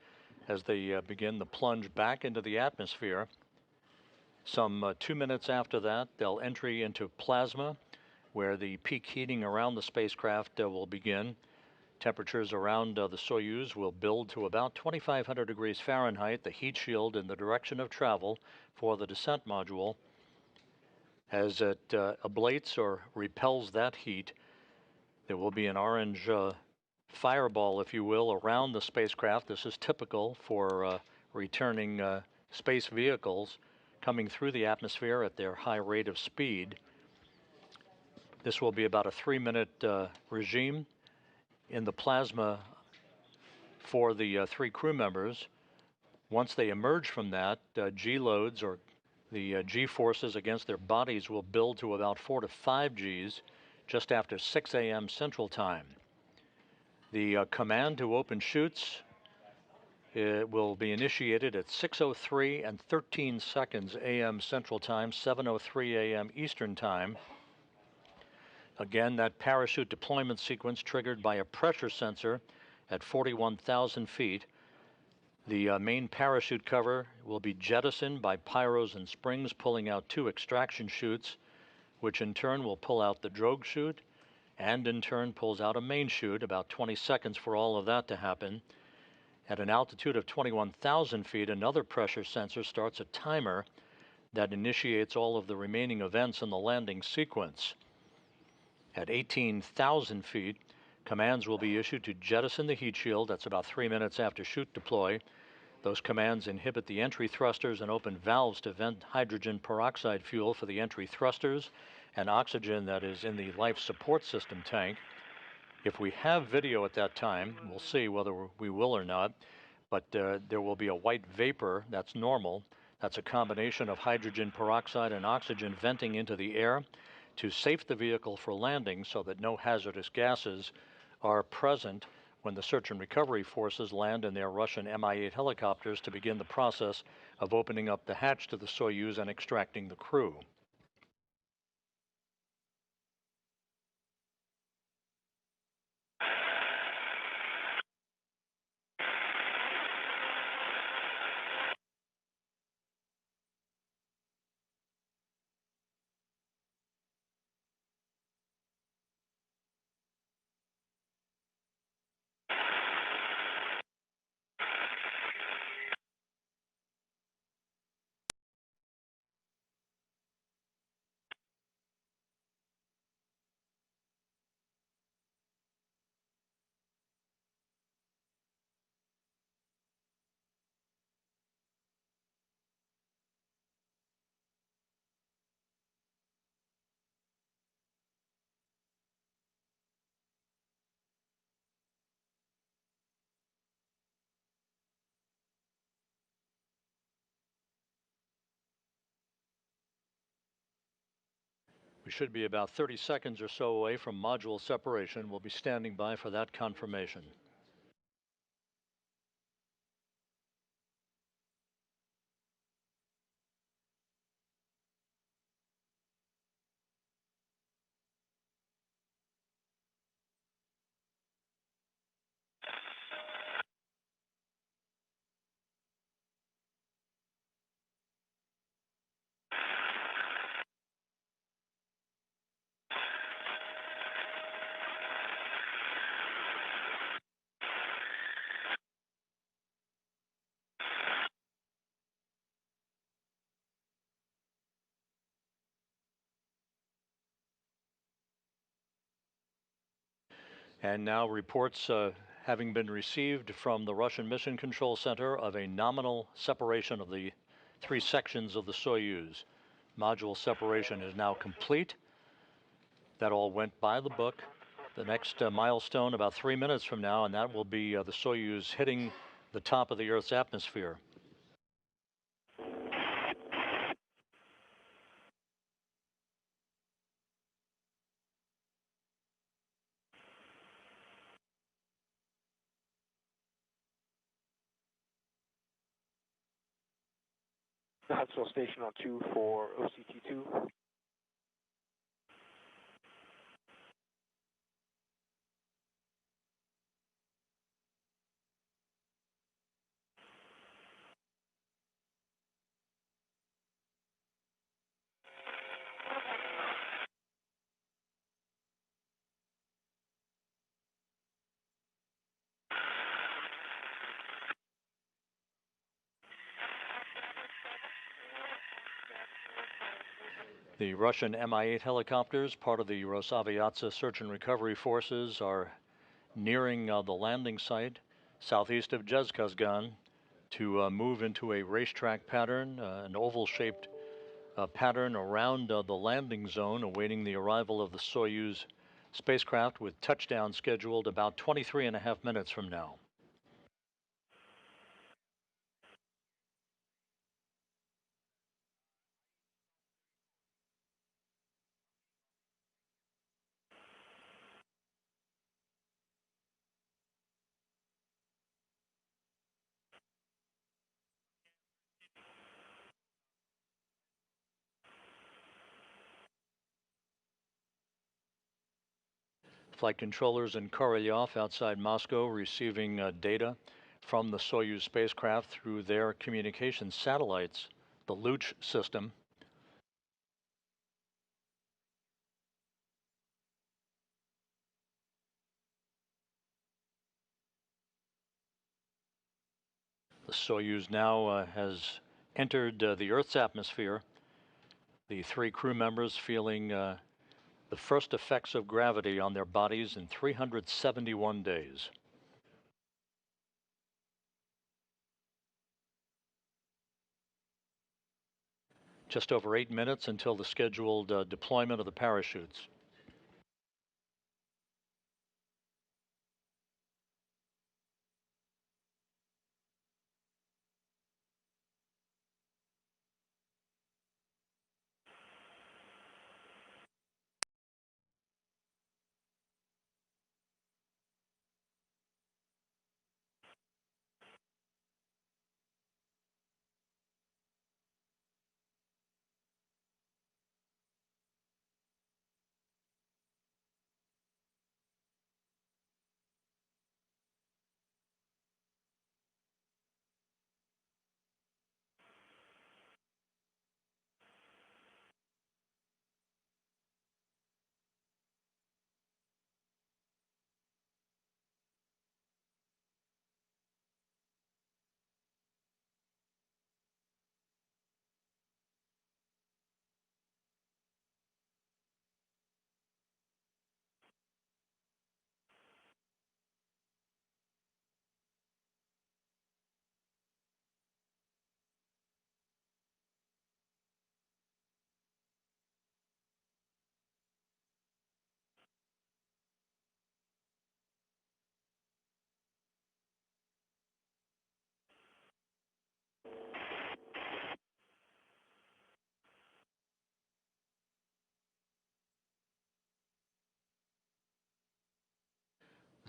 as they begin the plunge back into the atmosphere. Some 2 minutes after that, they'll entry into plasma, where the peak heating around the spacecraft will begin. Temperatures around the Soyuz will build to about 2,500 degrees Fahrenheit, the heat shield in the direction of travel for the descent module. As it ablates or repels that heat, there will be an orange fireball, if you will, around the spacecraft. This is typical for returning space vehicles coming through the atmosphere at their high rate of speed. This will be about a 3-minute regime. In the plasma for the 3 crew members. Once they emerge from that, G loads, or the G forces against their bodies, will build to about 4 to 5 Gs just after 6 a.m. Central Time. The command to open chutes will be initiated at 6:03 and 13 seconds a.m. Central Time, 7:03 a.m. Eastern Time. Again, that parachute deployment sequence triggered by a pressure sensor at 41,000 feet. The main parachute cover will be jettisoned by pyros and springs, pulling out 2 extraction chutes, which in turn will pull out the drogue chute, and in turn pulls out a main chute. About 20 seconds for all of that to happen. At an altitude of 21,000 feet, another pressure sensor starts a timer that initiates all of the remaining events in the landing sequence. At 18,000 feet, commands will be issued to jettison the heat shield. That's about 3 minutes after chute deploy. Those commands inhibit the entry thrusters and open valves to vent hydrogen peroxide fuel for the entry thrusters and oxygen that is in the life support system tank. If we have video at that time, we'll see whether we will or not, but there will be a white vapor. That's normal. That's a combination of hydrogen peroxide and oxygen venting into the air to safe the vehicle for landing so that no hazardous gases are present when the search and recovery forces land in their Russian Mi-8 helicopters to begin the process of opening up the hatch to the Soyuz and extracting the crew. We should be about 30 seconds or so away from module separation. We'll be standing by for that confirmation. And now reports having been received from the Russian Mission Control Center of a nominal separation of the 3 sections of the Soyuz. Module separation is now complete. That all went by the book. The next milestone about 3 minutes from now, and that will be the Soyuz hitting the top of the Earth's atmosphere. Huntsville Station on 2 for OCT2. The Russian Mi-8 helicopters, part of the Rosaviatsa search and recovery forces, are nearing the landing site southeast of Zhezkazgan to move into a racetrack pattern, an oval-shaped pattern around the landing zone, awaiting the arrival of the Soyuz spacecraft, with touchdown scheduled about 23.5 minutes from now. Flight controllers in Korolyov outside Moscow receiving data from the Soyuz spacecraft through their communication satellites, the Luch system. The Soyuz now has entered the Earth's atmosphere. The 3 crew members feeling the first effects of gravity on their bodies in 371 days. Just over 8 minutes until the scheduled deployment of the parachutes.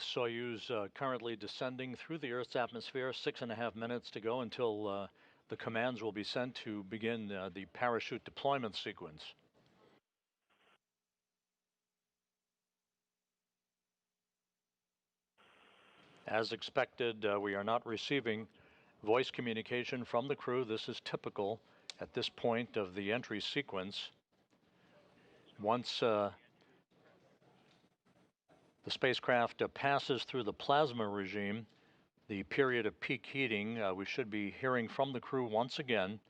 Soyuz currently descending through the Earth's atmosphere, 6.5 minutes to go until the commands will be sent to begin the parachute deployment sequence. As expected, we are not receiving voice communication from the crew. This is typical at this point of the entry sequence. Once the spacecraft passes through the plasma regime, the period of peak heating, we should be hearing from the crew once again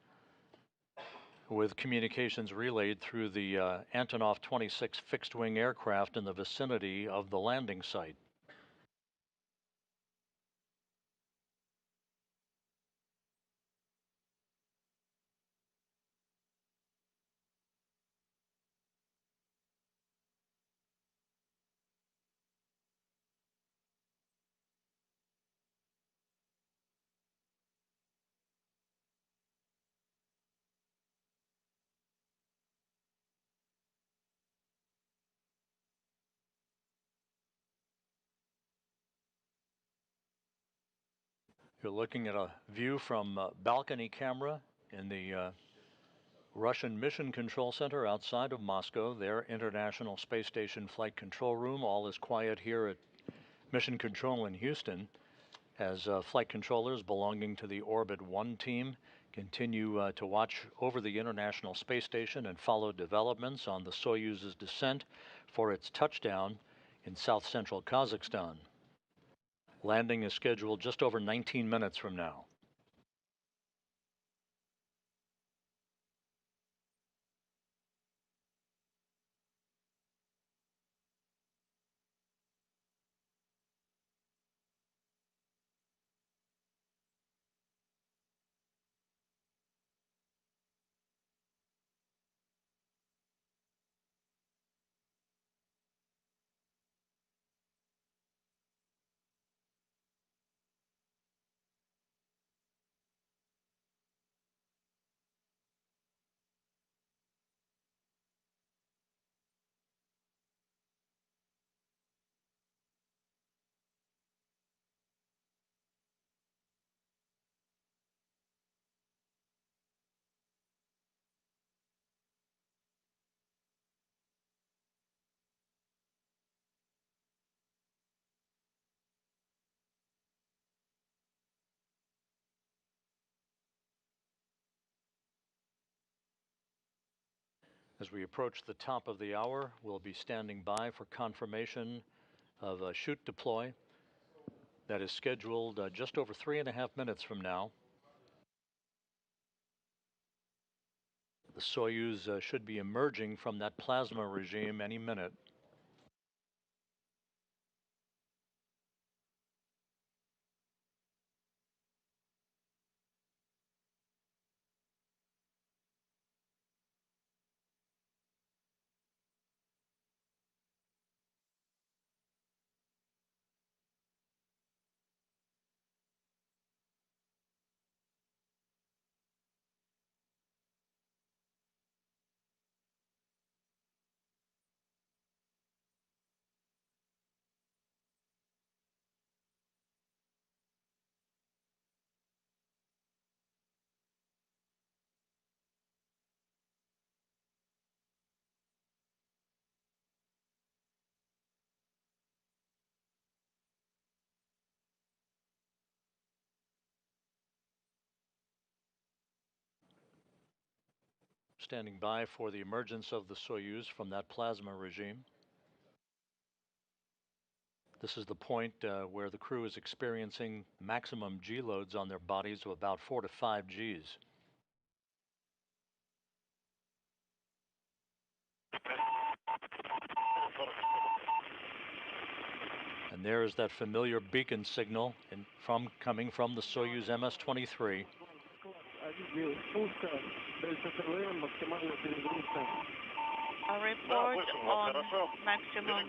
with communications relayed through the Antonov 26 fixed-wing aircraft in the vicinity of the landing site. You're looking at a view from balcony camera in the Russian Mission Control Center outside of Moscow, their International Space Station Flight Control Room. All is quiet here at Mission Control in Houston as flight controllers belonging to the Orbit 1 team continue to watch over the International Space Station and follow developments on the Soyuz's descent for its touchdown in south-central Kazakhstan. Landing is scheduled just over 19 minutes from now. As we approach the top of the hour, we'll be standing by for confirmation of a shoot deploy that is scheduled just over 3.5 minutes from now. The Soyuz should be emerging from that plasma regime any minute. Standing by for the emergence of the Soyuz from that plasma regime. This is the point where the crew is experiencing maximum G loads on their bodies of about 4 to 5 Gs. And there is that familiar beacon signal coming from the Soyuz MS-23. A report on maximum G.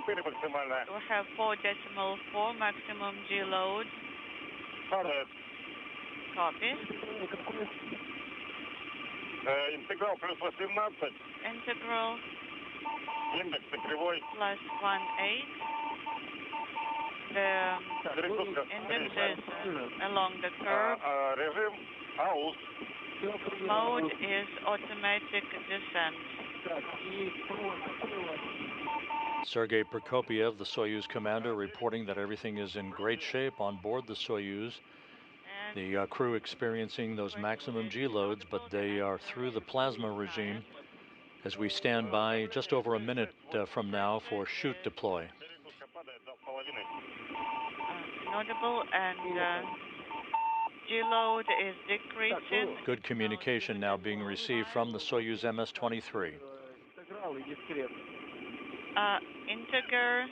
We have 4.4 maximum G load. Copy. Интеграл плюс 18. Integral Индекс кривой. plus 1.8. The index is along the curve. Режим АУС. Mode is automatic descent. Sergei Prokopiev, the Soyuz commander, reporting that everything is in great shape on board the Soyuz. The crew experiencing those maximum G loads, but they are through the plasma regime as we stand by just over a minute from now for shoot deploy. Notable and G load is decreasing. Good communication now being received from the Soyuz MS-23. Integer,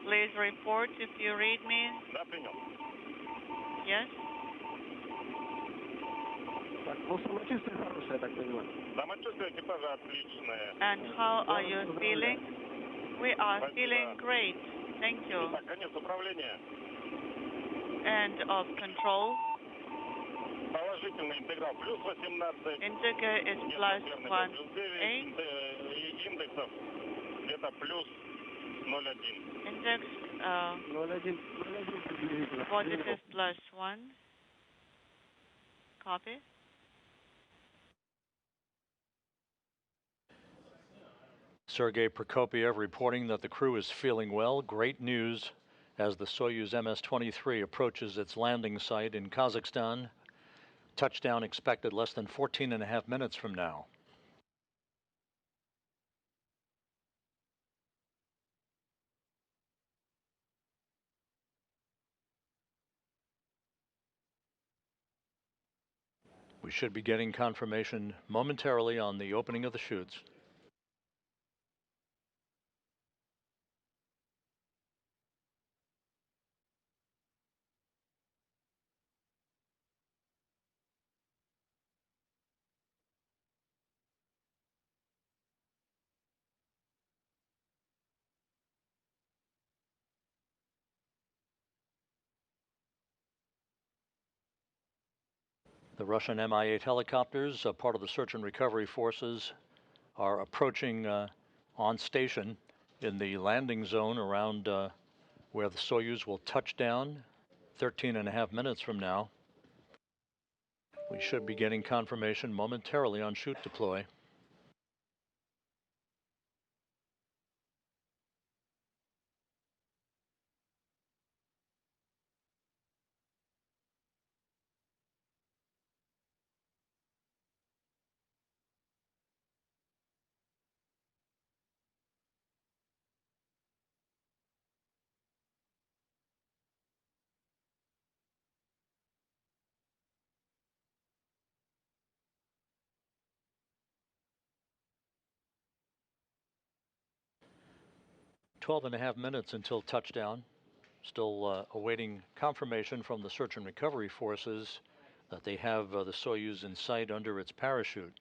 please report if you read me. Yes. And how are you feeling? We are feeling great. Thank you. End of control. Integer is plus 1.8. Index positive plus 1. Copy. Sergei Prokopiev reporting that the crew is feeling well. Great news as the Soyuz MS-23 approaches its landing site in Kazakhstan. Touchdown expected less than 14.5 minutes from now. We should be getting confirmation momentarily on the opening of the chutes. The Russian Mi-8 helicopters, part of the search and recovery forces, are approaching on station in the landing zone around where the Soyuz will touch down 13.5 minutes from now. We should be getting confirmation momentarily on shoot deploy. 12.5 minutes until touchdown. Still awaiting confirmation from the search and recovery forces that they have the Soyuz in sight under its parachute.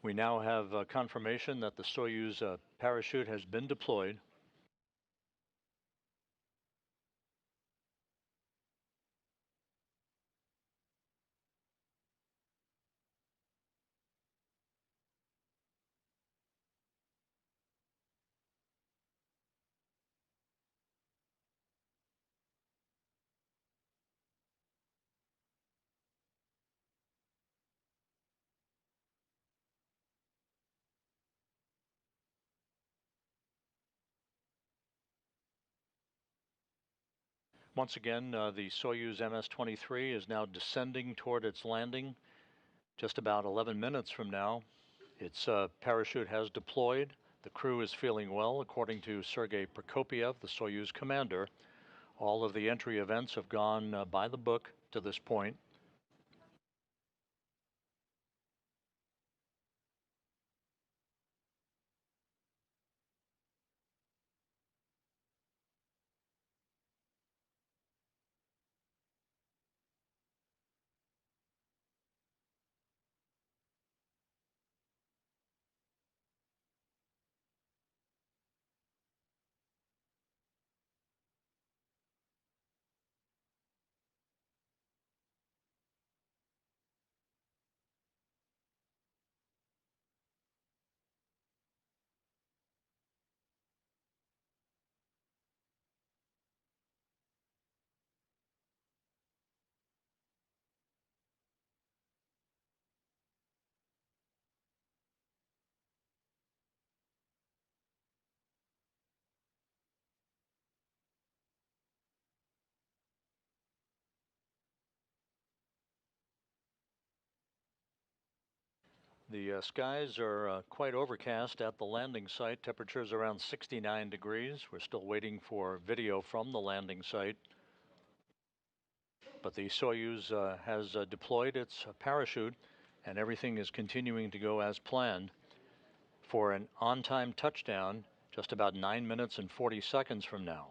We now have confirmation that the Soyuz parachute has been deployed. Once again, the Soyuz MS-23 is now descending toward its landing. Just about 11 minutes from now, its parachute has deployed. The crew is feeling well, according to Sergei Prokopiev, the Soyuz commander. All of the entry events have gone by the book to this point. The skies are quite overcast at the landing site. Temperatures around 69 degrees. We're still waiting for video from the landing site. But the Soyuz has deployed its parachute, and everything is continuing to go as planned for an on-time touchdown just about 9 minutes and 40 seconds from now.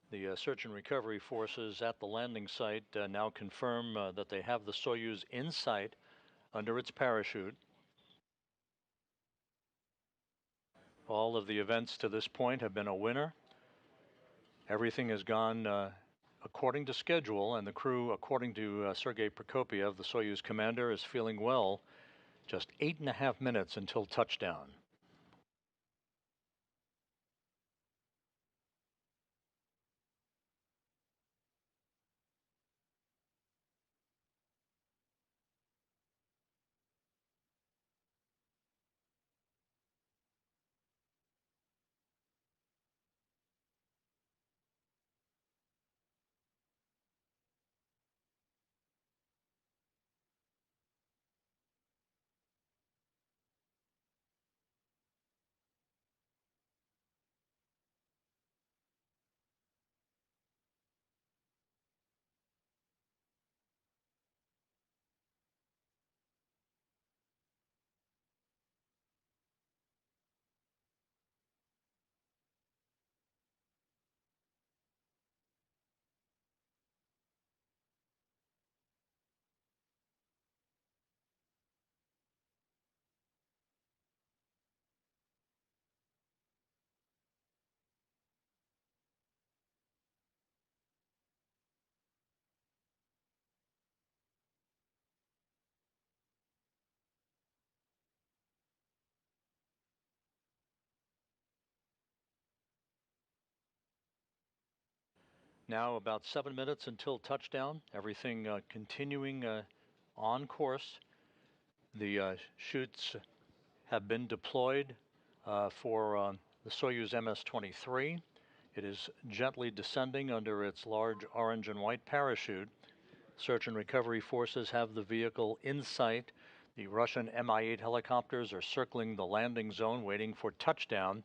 The search and recovery forces at the landing site now confirm that they have the Soyuz in sight under its parachute. All of the events to this point have been a winner. Everything has gone according to schedule, and the crew, according to Sergei Prokopiev, the Soyuz commander, is feeling well. Just 8.5 minutes until touchdown. Now about 7 minutes until touchdown. Everything continuing on course. The chutes have been deployed for the Soyuz MS-23. It is gently descending under its large orange and white parachute. Search and recovery forces have the vehicle in sight. The Russian Mi-8 helicopters are circling the landing zone waiting for touchdown,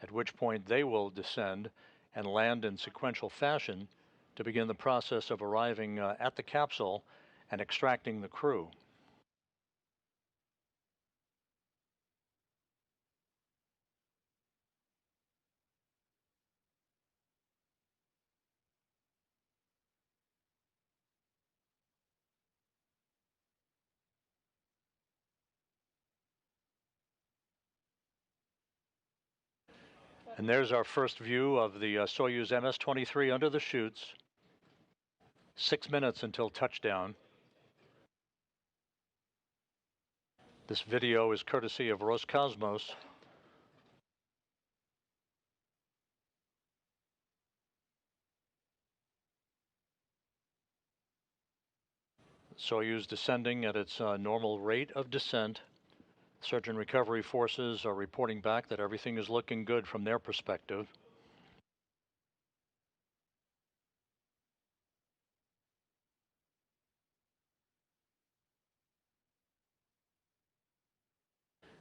at which point they will descend and land in sequential fashion to begin the process of arriving at the capsule and extracting the crew. And there's our first view of the Soyuz MS-23 under the chutes. 6 minutes until touchdown. This video is courtesy of Roscosmos. Soyuz descending at its normal rate of descent. Search and recovery forces are reporting back that everything is looking good from their perspective.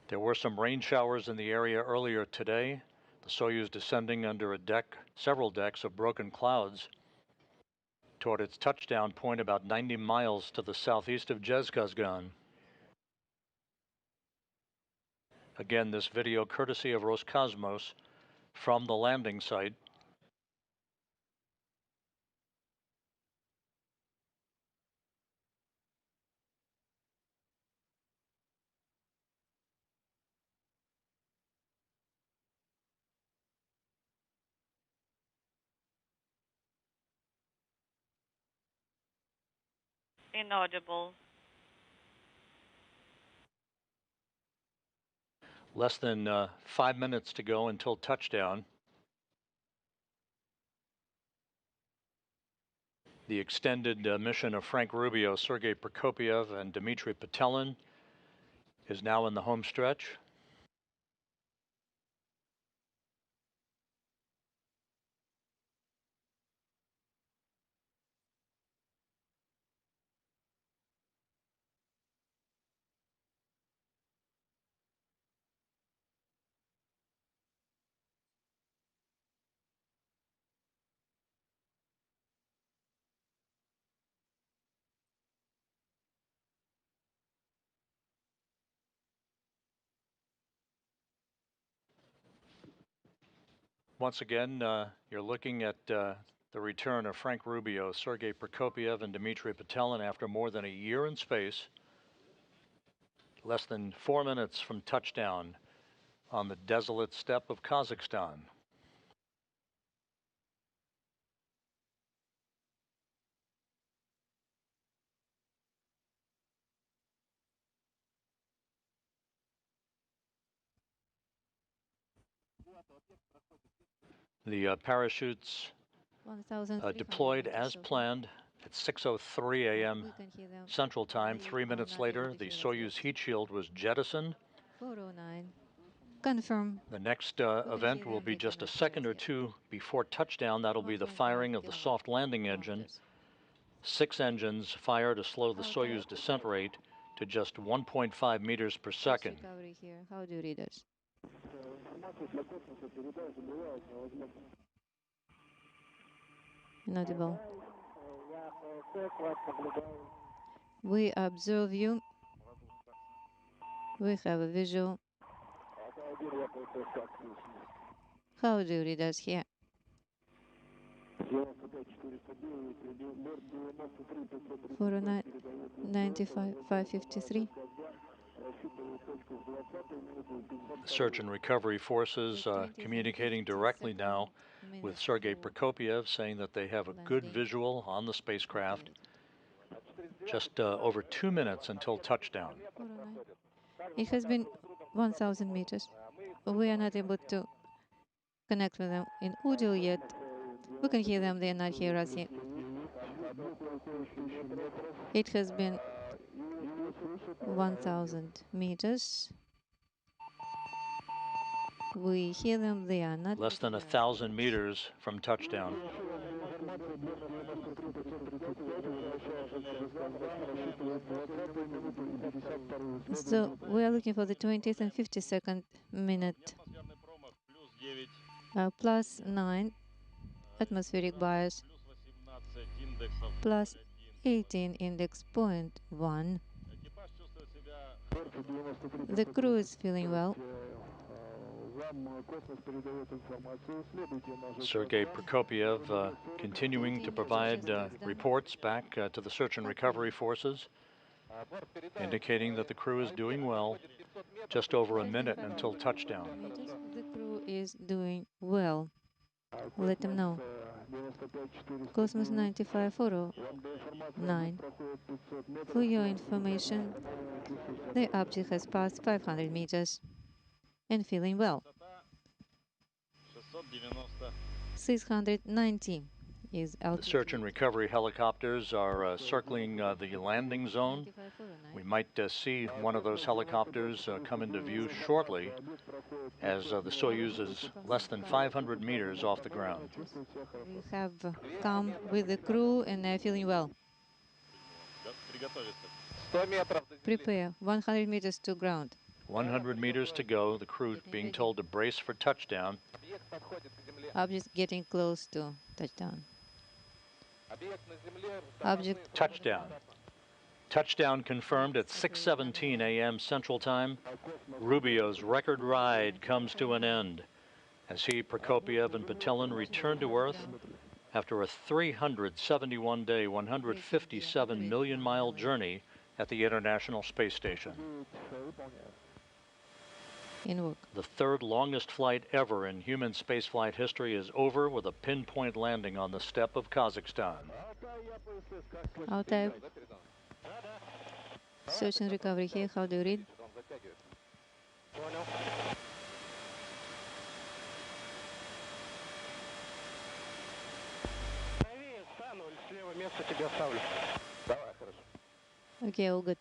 There were some rain showers in the area earlier today. The Soyuz descending under a deck, several decks of broken clouds toward its touchdown point about 90 miles to the southeast of Zhezkazgan. Again, this video courtesy of Roscosmos from the landing site. Inaudible. Less than 5 minutes to go until touchdown. The extended mission of Frank Rubio, Sergei Prokopiev, and Dmitry Petelin is now in the home stretch. Once again, you're looking at the return of Frank Rubio, Sergei Prokopiev, and Dmitry Petelin after more than a year in space. Less than 4 minutes from touchdown on the desolate steppe of Kazakhstan. The parachutes deployed as planned at 6:03 a.m. Central Time. 3 minutes later, the Soyuz heat shield was jettisoned. 409. Confirm. The next event will be just a second or two before touchdown. That'll be the firing of the soft landing engine. 6 engines fire to slow the Soyuz descent rate to just 1.5 meters per second. Here. How do you read it? Inaudible. We observe you. We have a visual. How do you read us here? 409, 95, 553. Search and recovery forces communicating directly now with Sergei Prokopiev, saying that they have a good visual on the spacecraft. Just over 2 minutes until touchdown. It has been 1,000 meters. We are not able to connect with them in audio yet. We can hear them, they are not hear us yet. It has been 1,000 meters. We hear them, they are not. Less than 1,000 meters from touchdown. So we are looking for the 20th and 52nd minute. Plus 9 atmospheric bias, plus 18 index point 1. The crew is feeling well. Sergei Prokopiev continuing to provide reports back to the search and recovery forces, indicating that the crew is doing well. Just over a minute until touchdown. The crew is doing well. Let them know. Cosmos 9549. For your information, the object has passed 500 meters and feeling well. 690 is altitude. The search and recovery helicopters are circling the landing zone. We might see one of those helicopters come into view shortly, as the Soyuz is less than 500 meters off the ground. We have come with the crew and they're feeling well. Prepare. 100 meters to ground. 100 meters to go. The crew being told to brace for touchdown. Object getting close to touchdown. Object touchdown. Touchdown confirmed at 6:17 a.m. Central Time. Rubio's record ride comes to an end as he, Prokopiev, and Petelin return to Earth after a 371-day, 157 million-mile journey at the International Space Station. The third longest flight ever in human spaceflight history is over with a pinpoint landing on the steppe of Kazakhstan. Altai. Search and recovery here. How do you read? Okay, all good.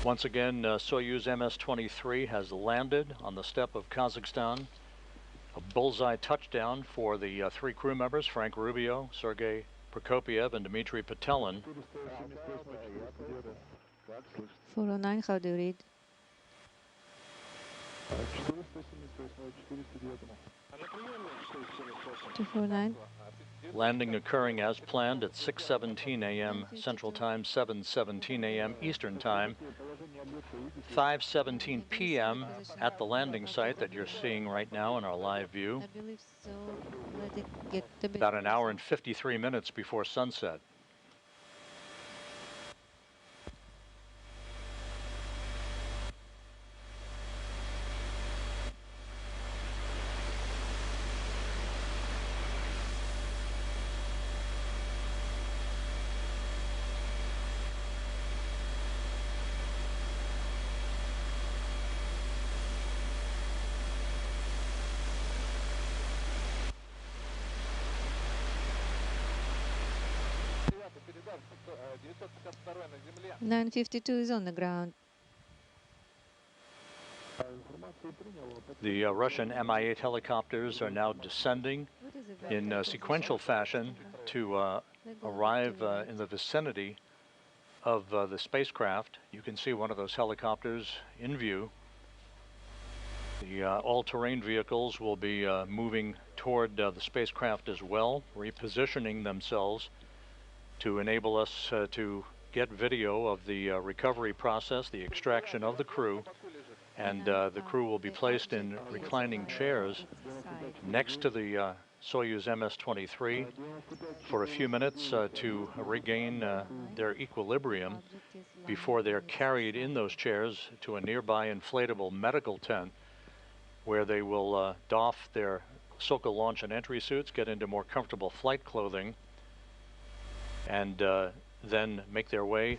Once again, Soyuz MS-23 has landed on the steppe of Kazakhstan. A bullseye touchdown for the three crew members, Frank Rubio, Sergei Prokopiev, and Dmitry Petelin. 409, how do you read? Two 409. Landing occurring as planned at 6:17 a.m. Central Time, 7:17 a.m. Eastern Time, 5:17 p.m. at the landing site that you're seeing right now in our live view. I believe so. Let it get a bit About an hour and 53 minutes before sunset. $952 is on the ground. The Russian Mi-8 helicopters are now descending in sequential fashion to arrive in the vicinity of the spacecraft. You can see one of those helicopters in view. The all-terrain vehicles will be moving toward the spacecraft as well, repositioning themselves to enable us to get video of the recovery process, the extraction of the crew, and the crew will be placed in reclining chairs next to the Soyuz MS-23 for a few minutes to regain their equilibrium before they're carried in those chairs to a nearby inflatable medical tent where they will doff their Sokol launch and entry suits, get into more comfortable flight clothing, and then make their way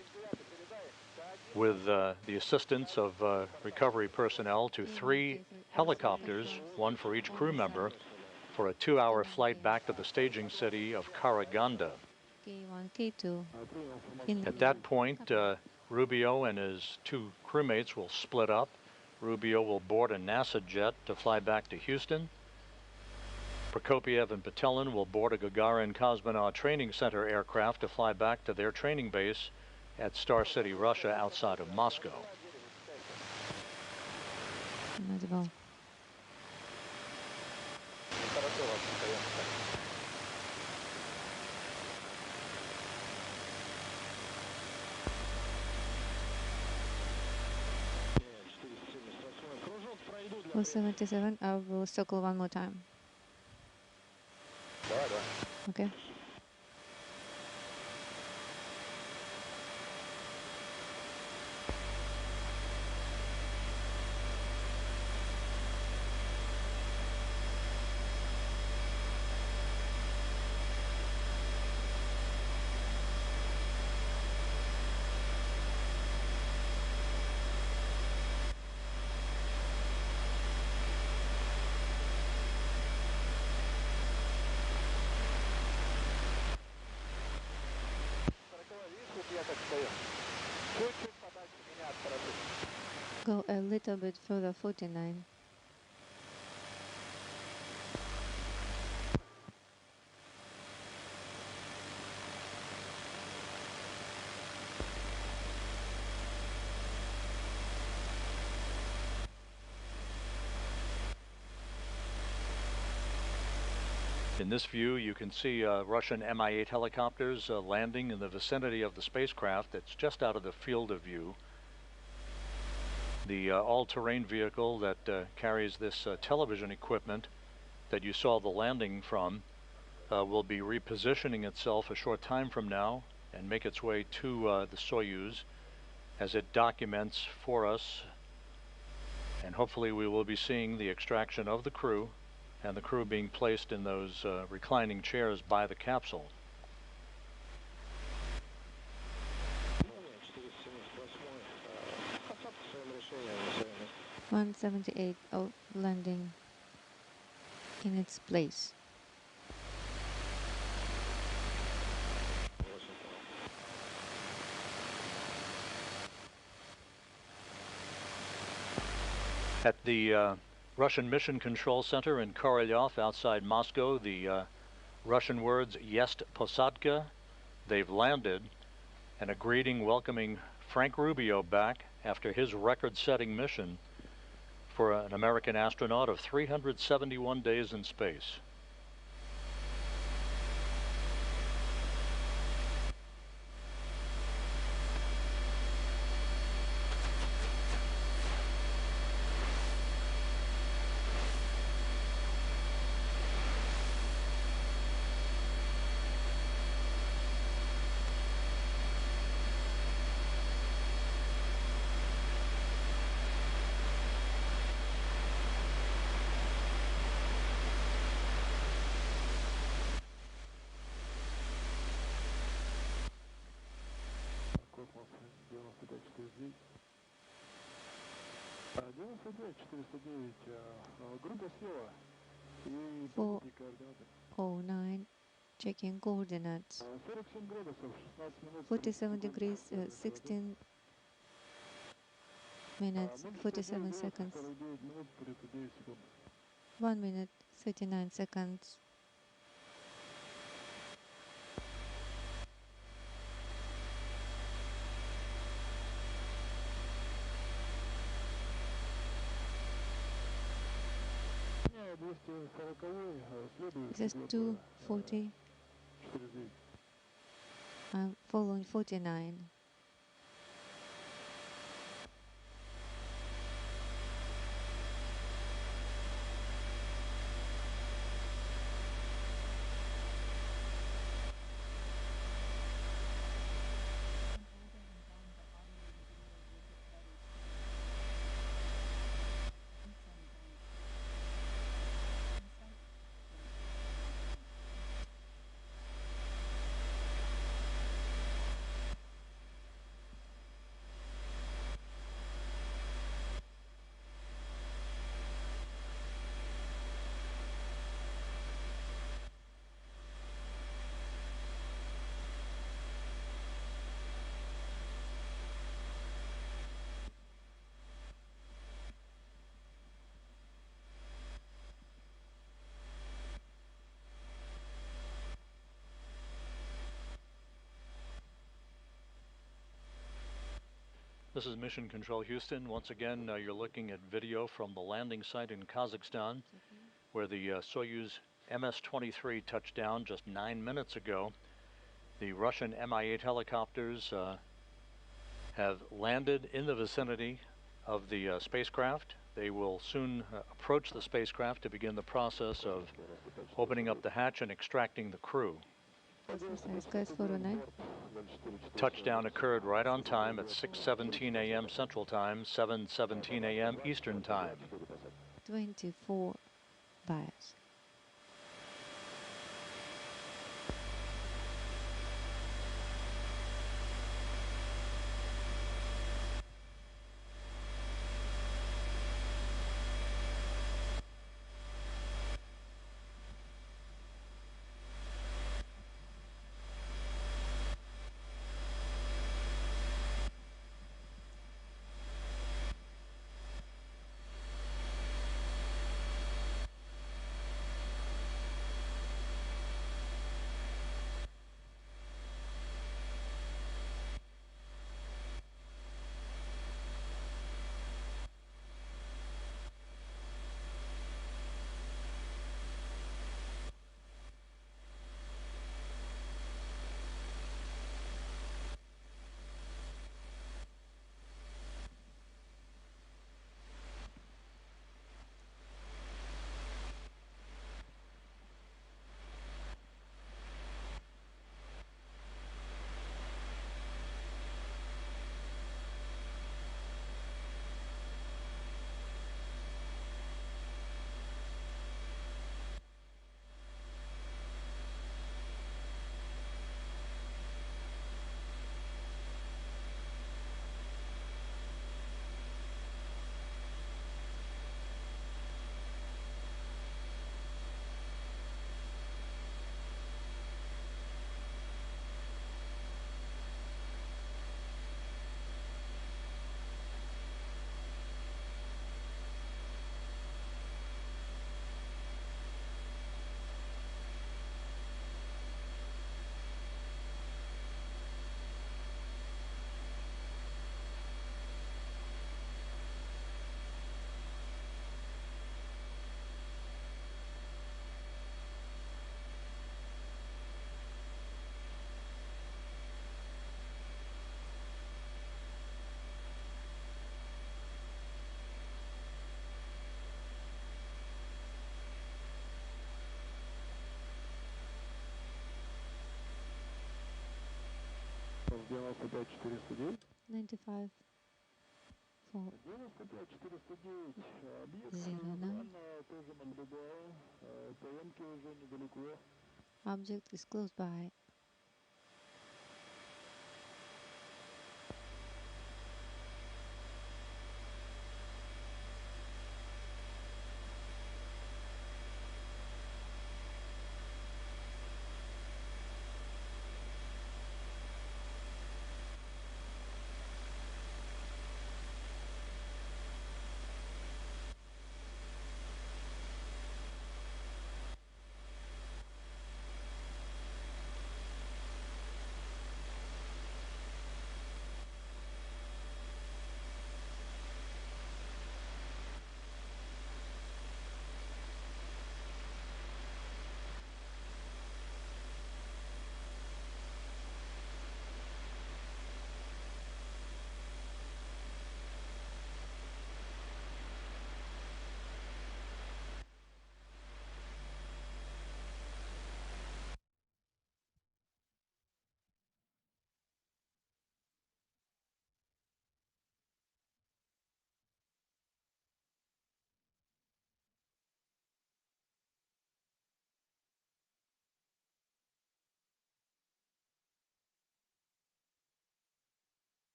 with the assistance of recovery personnel to 3 helicopters, one for each crew member, for a 2-hour flight back to the staging city of Karaganda. K1, K2. At that point, Rubio and his 2 crewmates will split up. Rubio will board a NASA jet to fly back to Houston. Prokopiev and Patelin will board a Gagarin Cosmonaut Training Center aircraft to fly back to their training base at Star City, Russia, outside of Moscow. Multiple. For 77, I will circle one more time. Okay. Go a little bit further, 49. In this view, you can see Russian Mi-8 helicopters landing in the vicinity of the spacecraft that's just out of the field of view. The all-terrain vehicle that carries this television equipment that you saw the landing from will be repositioning itself a short time from now and make its way to the Soyuz as it documents for us. And hopefully we will be seeing the extraction of the crew and the crew being placed in those reclining chairs by the capsule. $178 out landing in its place. At the Russian Mission Control Center in Korolyov outside Moscow, the Russian words Jest Posadka, they've landed, and a greeting welcoming Frank Rubio back after his record-setting mission for an American astronaut of 371 days in space. Four 09, checking coordinates. 47 degrees, 16 minutes, 47 seconds. 1 minute, 39 seconds. Just 240. I'm following 49. This is Mission Control Houston. Once again, you're looking at video from the landing site in Kazakhstan, where the Soyuz MS-23 touched down just 9 minutes ago. The Russian Mi-8 helicopters have landed in the vicinity of the spacecraft. They will soon approach the spacecraft to begin the process of opening up the hatch and extracting the crew. Touchdown occurred right on time at 6:17 a.m. Central Time, 7:17 a.m. Eastern Time. 24 bias. $95 for 09. Object is close by.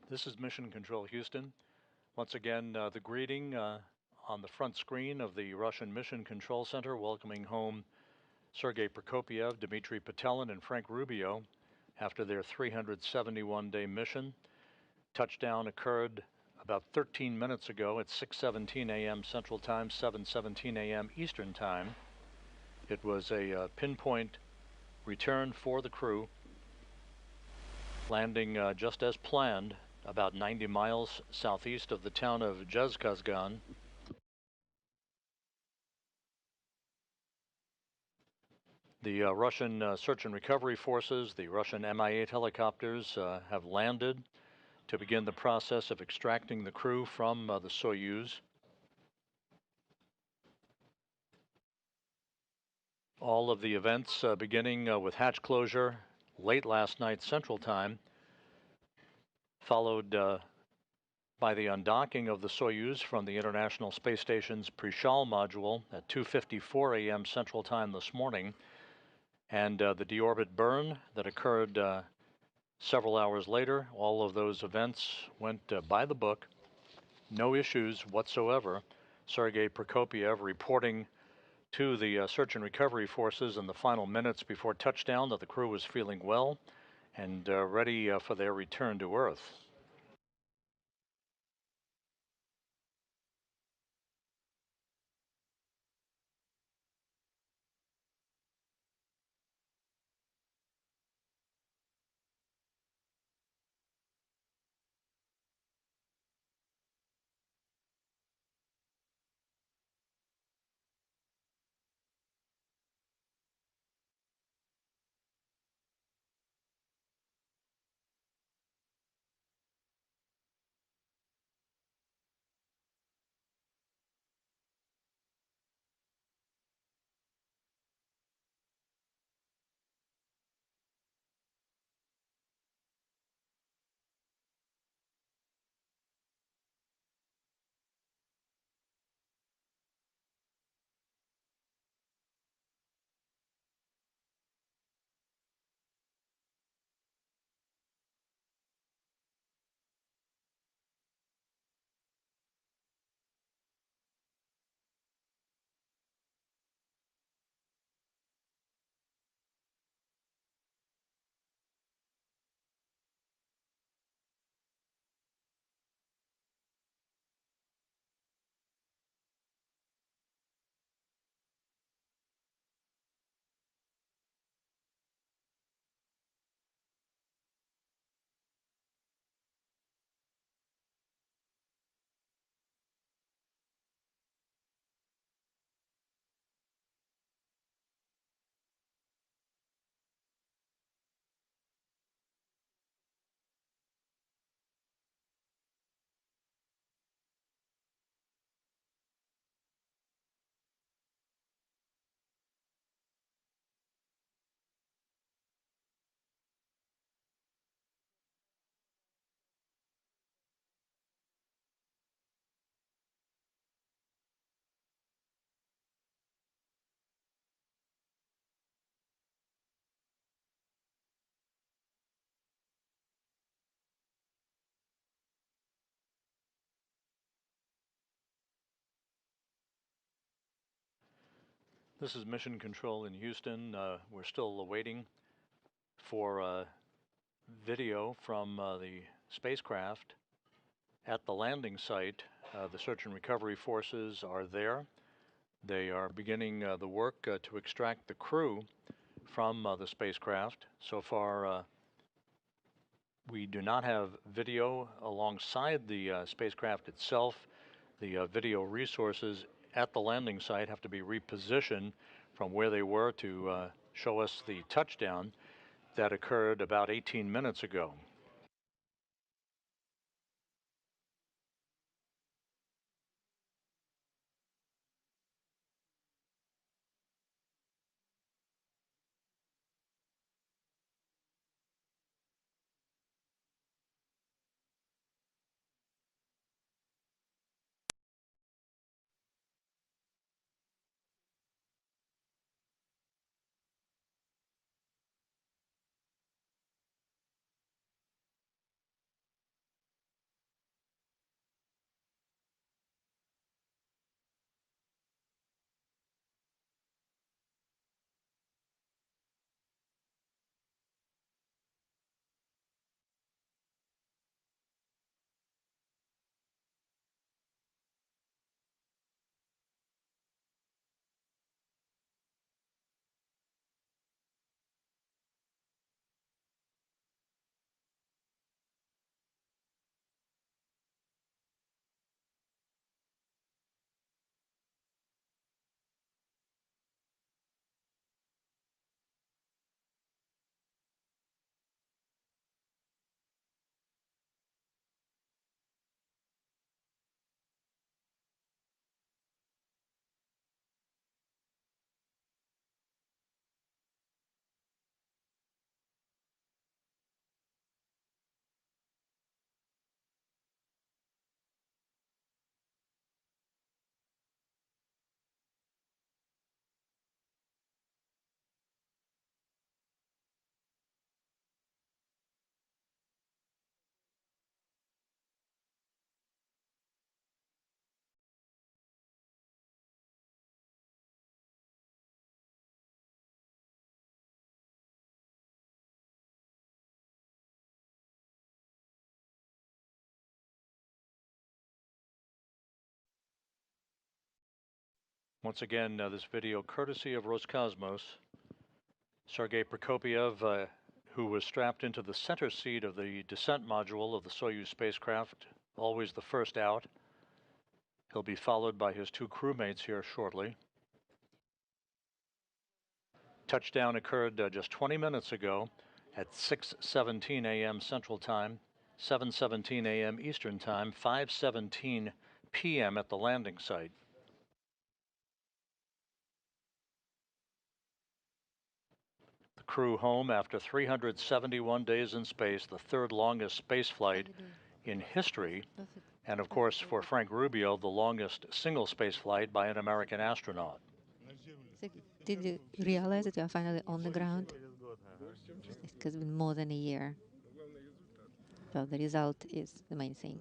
This is Mission Control Houston. Once again, the greeting on the front screen of the Russian Mission Control Center, welcoming home Sergei Prokopiev, Dmitry Petelin, and Frank Rubio after their 371-day mission. Touchdown occurred about 13 minutes ago at 6:17 a.m. Central Time, 7:17 a.m. Eastern Time. It was a pinpoint return for the crew. landing just as planned, about 90 miles southeast of the town of Zhezkazgan. The Russian search and recovery forces, the Russian Mi-8 helicopters, have landed to begin the process of extracting the crew from the Soyuz. All of the events beginning with hatch closure late last night Central Time, followed by the undocking of the Soyuz from the International Space Station's Prishal module at 2:54 a.m. Central Time this morning, and the deorbit burn that occurred several hours later. All of those events went by the book. No issues whatsoever. Sergei Prokopyev reporting to the search and recovery forces in the final minutes before touchdown that the crew was feeling well and ready for their return to Earth. This is Mission Control in Houston. We're still awaiting for video from the spacecraft at the landing site. The search and recovery forces are there. They are beginning the work to extract the crew from the spacecraft. So far, we do not have video alongside the spacecraft itself. The video resources at the landing site have to be repositioned from where they were to show us the touchdown that occurred about 18 minutes ago. Once again, this video courtesy of Roscosmos. Sergei Prokopyev, who was strapped into the center seat of the descent module of the Soyuz spacecraft, always the first out. He'll be followed by his two crewmates here shortly. Touchdown occurred just 20 minutes ago at 6:17 a.m. Central Time, 7:17 a.m. Eastern Time, 5:17 p.m. at the landing site. The crew home after 371 days in space, the third longest space flight in history, and of course for Frank Rubio, the longest single space flight by an American astronaut. Did you realize that you are finally on the ground? It has been more than a year. So the result is the main thing.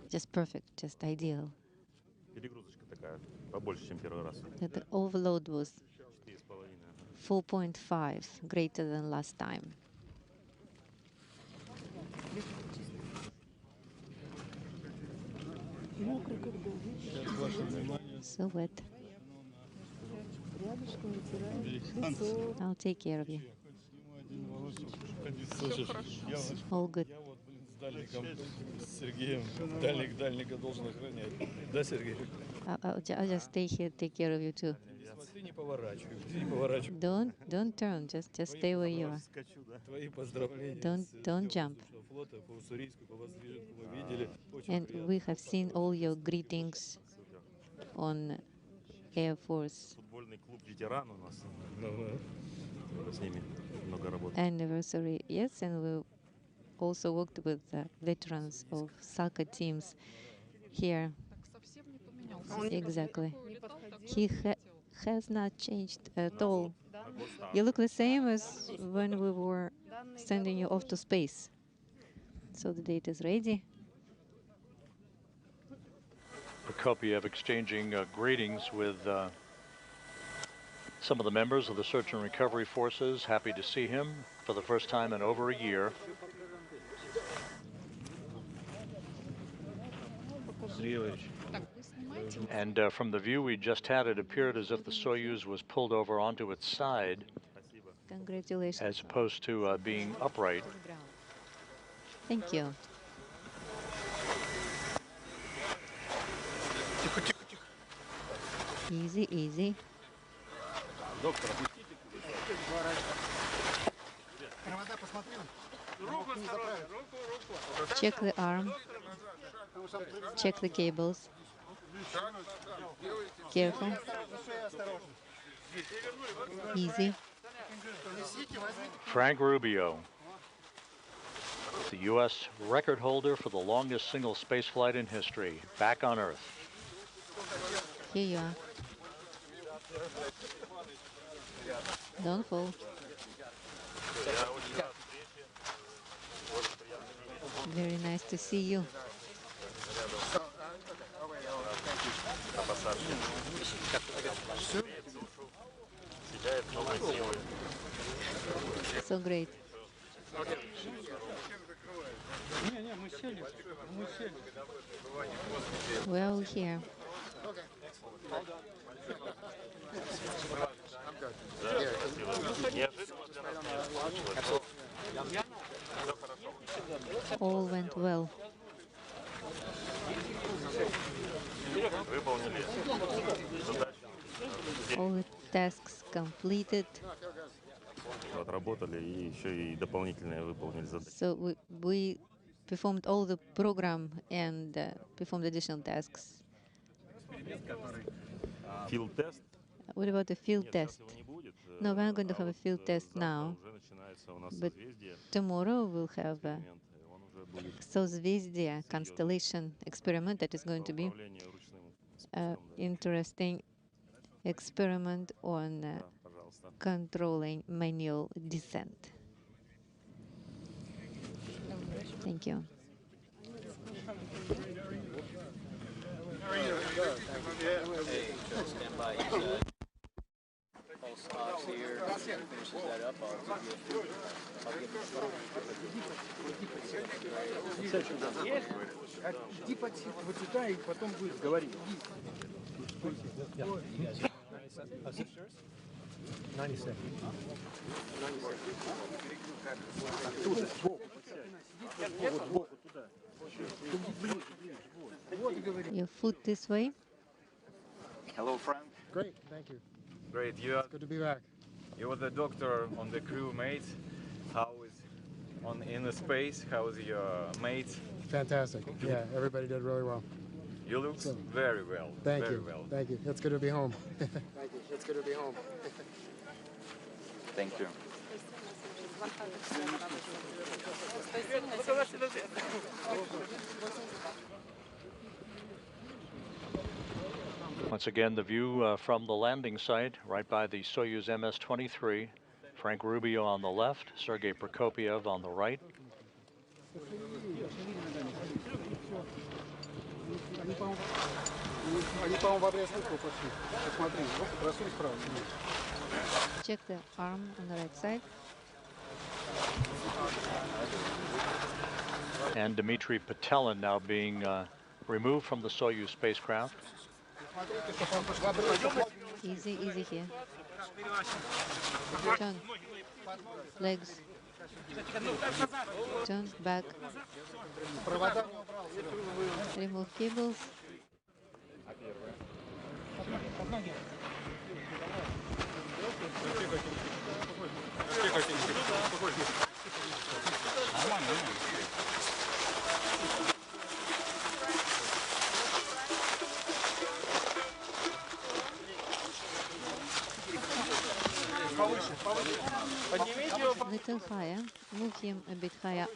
Just perfect, just ideal. The overload was 4.5, greater than last time. So wet. I'll take care of you. All good. I'll just stay here, take care of you too. Don't turn, just stay where you are. Don't jump. And we have seen all your greetings on Air Force anniversary. Yes, and we also worked with veterans of soccer teams here. Exactly. He has not changed at all. You look the same as when we were sending you off to space. So the date is ready. Prokopyev exchanging greetings with some of the members of the search and recovery forces. Happy to see him for the first time in over a year. And from the view we just had, it appeared as if the Soyuz was pulled over onto its side, Congratulations. as opposed to being upright. Thank you. Easy, easy. Check the arm. Check the cables. Careful. Easy. Frank Rubio, the U.S. record holder for the longest single space flight in history, back on Earth. Here you are. Don't fall. Very nice to see you. So great. We're all here. All went well. All the tasks completed. So we performed all the program and performed additional tasks. Field test? What about the field test? No, we're not going to have a field test now, but tomorrow we'll have a Sozvezdia constellation experiment that is going to be an interesting experiment on controlling manual descent. Thank you. Stand by. Pulse ox here. Finishes that up. Иди вот сюда и потом будешь говорить. Your foot this way. Hello, Frank. Great, thank you. Great. It's good to be back. You're the doctor on the crew, mate. How is in the space? How is your mate? Fantastic. Yeah, everybody did really well. You look very well. Thank very you. well. Thank you. It's good to be home. Thank you. It's good to be home. Thank you. Once again, the view from the landing site, right by the Soyuz MS-23. Frank Rubio on the left, Sergei Prokopiev on the right. Check the arm on the right side. And Dmitry Petelin now being removed from the Soyuz spacecraft. Easy, easy here. Turn. Legs. Turn back. Remove cables. Little higher. Move him a bit higher.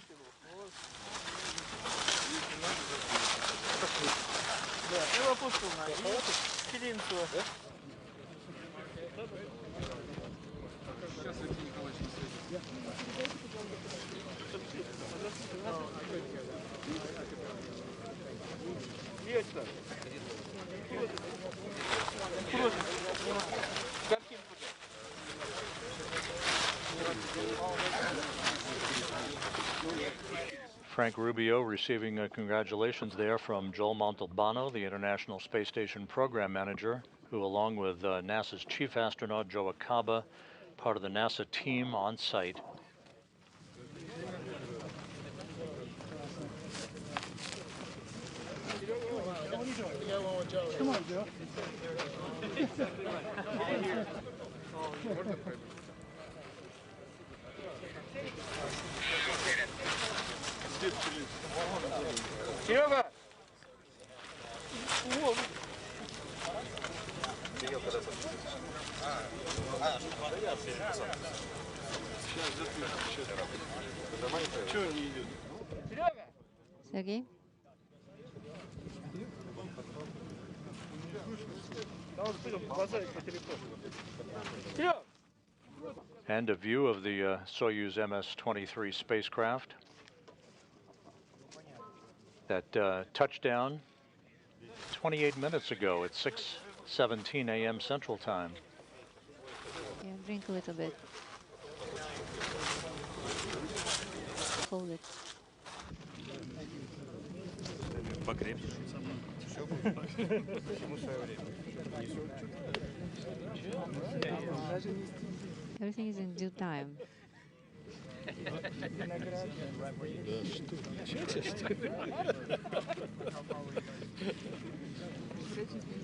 Frank Rubio receiving congratulations there from Joel Montalbano, the International Space Station Program Manager, who along with NASA's Chief Astronaut Joe Acaba, part of the NASA team on site. Come on, Joe. Серега! Чего не идет? Sergey? And a view of the Soyuz MS-23 spacecraft that touched down 28 minutes ago at 6:17 a.m. Central Time. Yeah, drink a little bit. Hold it. Everything is in due time.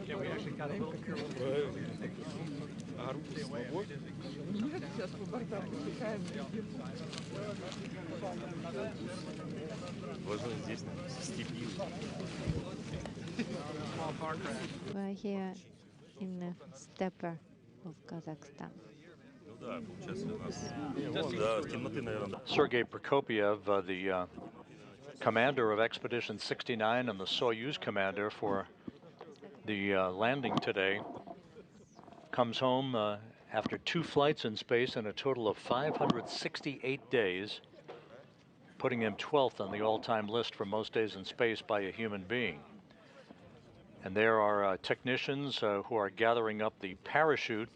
Can we actually cut a little? We're here in the steppe of Kazakhstan. Sergei Prokopiev, the commander of Expedition 69 and the Soyuz commander for the landing today, comes home after 2 flights in space and a total of 568 days, putting him 12th on the all-time list for most days in space by a human being. And there are technicians who are gathering up the parachute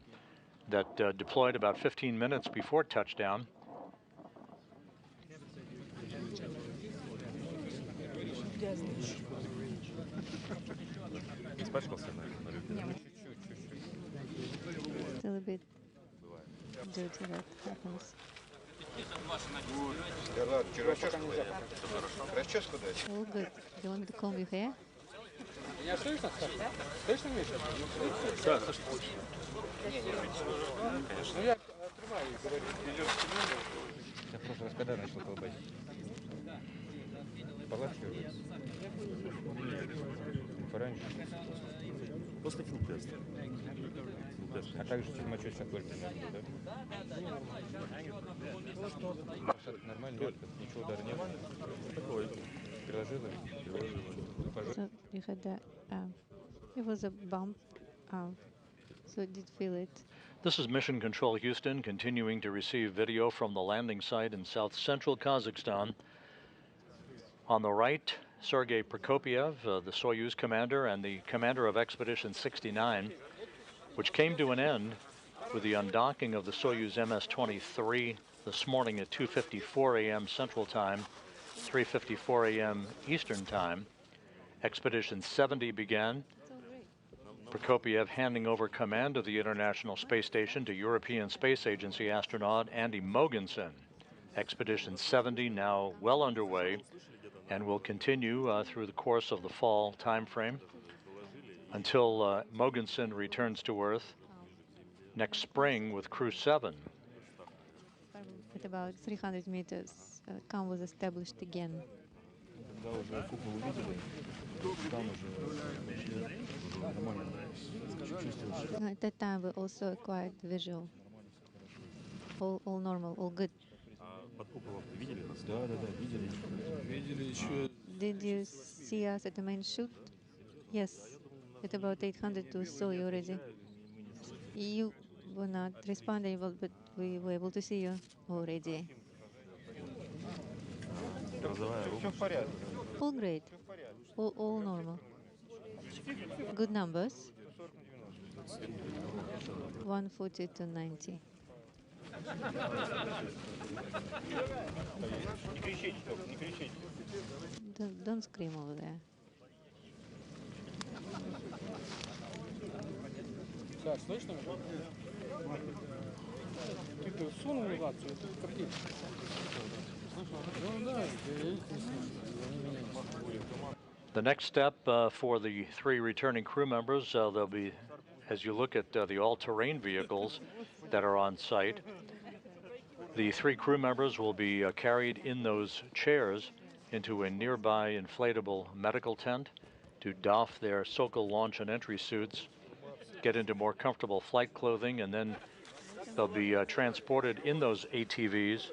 that deployed about 15 minutes before touchdown. Still a bit dirty, that happens. All good. Do you want me to comb your hair? Меня слышно? Слышно, Миша? Да, слышно. Ну, я отрываю и говорю, идет к нему. Я в прошлый раз когда начал колбасить? Полачивается. Пораньше. После филтеста. А также термочечный только примерно, да? Нормально, нет? Ничего удара нет? Такой. Приложила? So you had that. It was a bump. So you did feel it. This is Mission Control Houston, continuing to receive video from the landing site in south-central Kazakhstan. On the right, Sergei Prokopiev, the Soyuz commander and the commander of Expedition 69, which came to an end with the undocking of the Soyuz MS-23 this morning at 2:54 a.m. Central Time, 3:54 a.m. Eastern Time. Expedition 70 began. Prokopiev handing over command of the International Space Station to European Space Agency astronaut Andy Mogensen. Expedition 70 now well underway and will continue through the course of the fall time frame until Mogensen returns to Earth next spring with Crew 7. At about 300 meters, CAM was established again. At that time, we also acquired visual. All normal, all good. Did you see us at the main chute? Yes, at about 800 we saw you already. You were not responding well, but we were able to see you already. All great, all normal. Good numbers. 140 to 90. Don't scream over there. Да, слышно меня? Ты сунул рацию, это крутит. Ну да, The next step for the three returning crew members, they'll be, as you look at the all-terrain vehicles that are on site, the three crew members will be carried in those chairs into a nearby inflatable medical tent to doff their Sokol launch and entry suits, get into more comfortable flight clothing, and then they'll be transported in those ATVs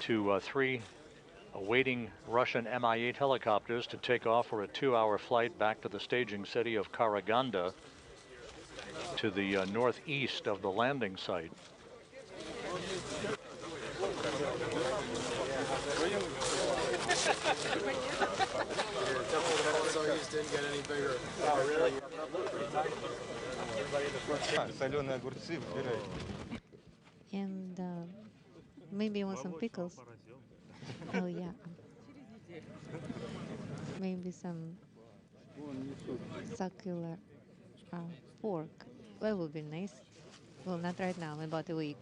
to three awaiting Russian Mi-8 helicopters to take off for a 2-hour flight back to the staging city of Karaganda to the northeast of the landing site. Soyuz didn't get any bigger. Oh, really? Соленые огурцы выбирай. And maybe you want some pickles. Oh yeah. Maybe some succulent pork. That would be nice. Well, not right now, in about a week.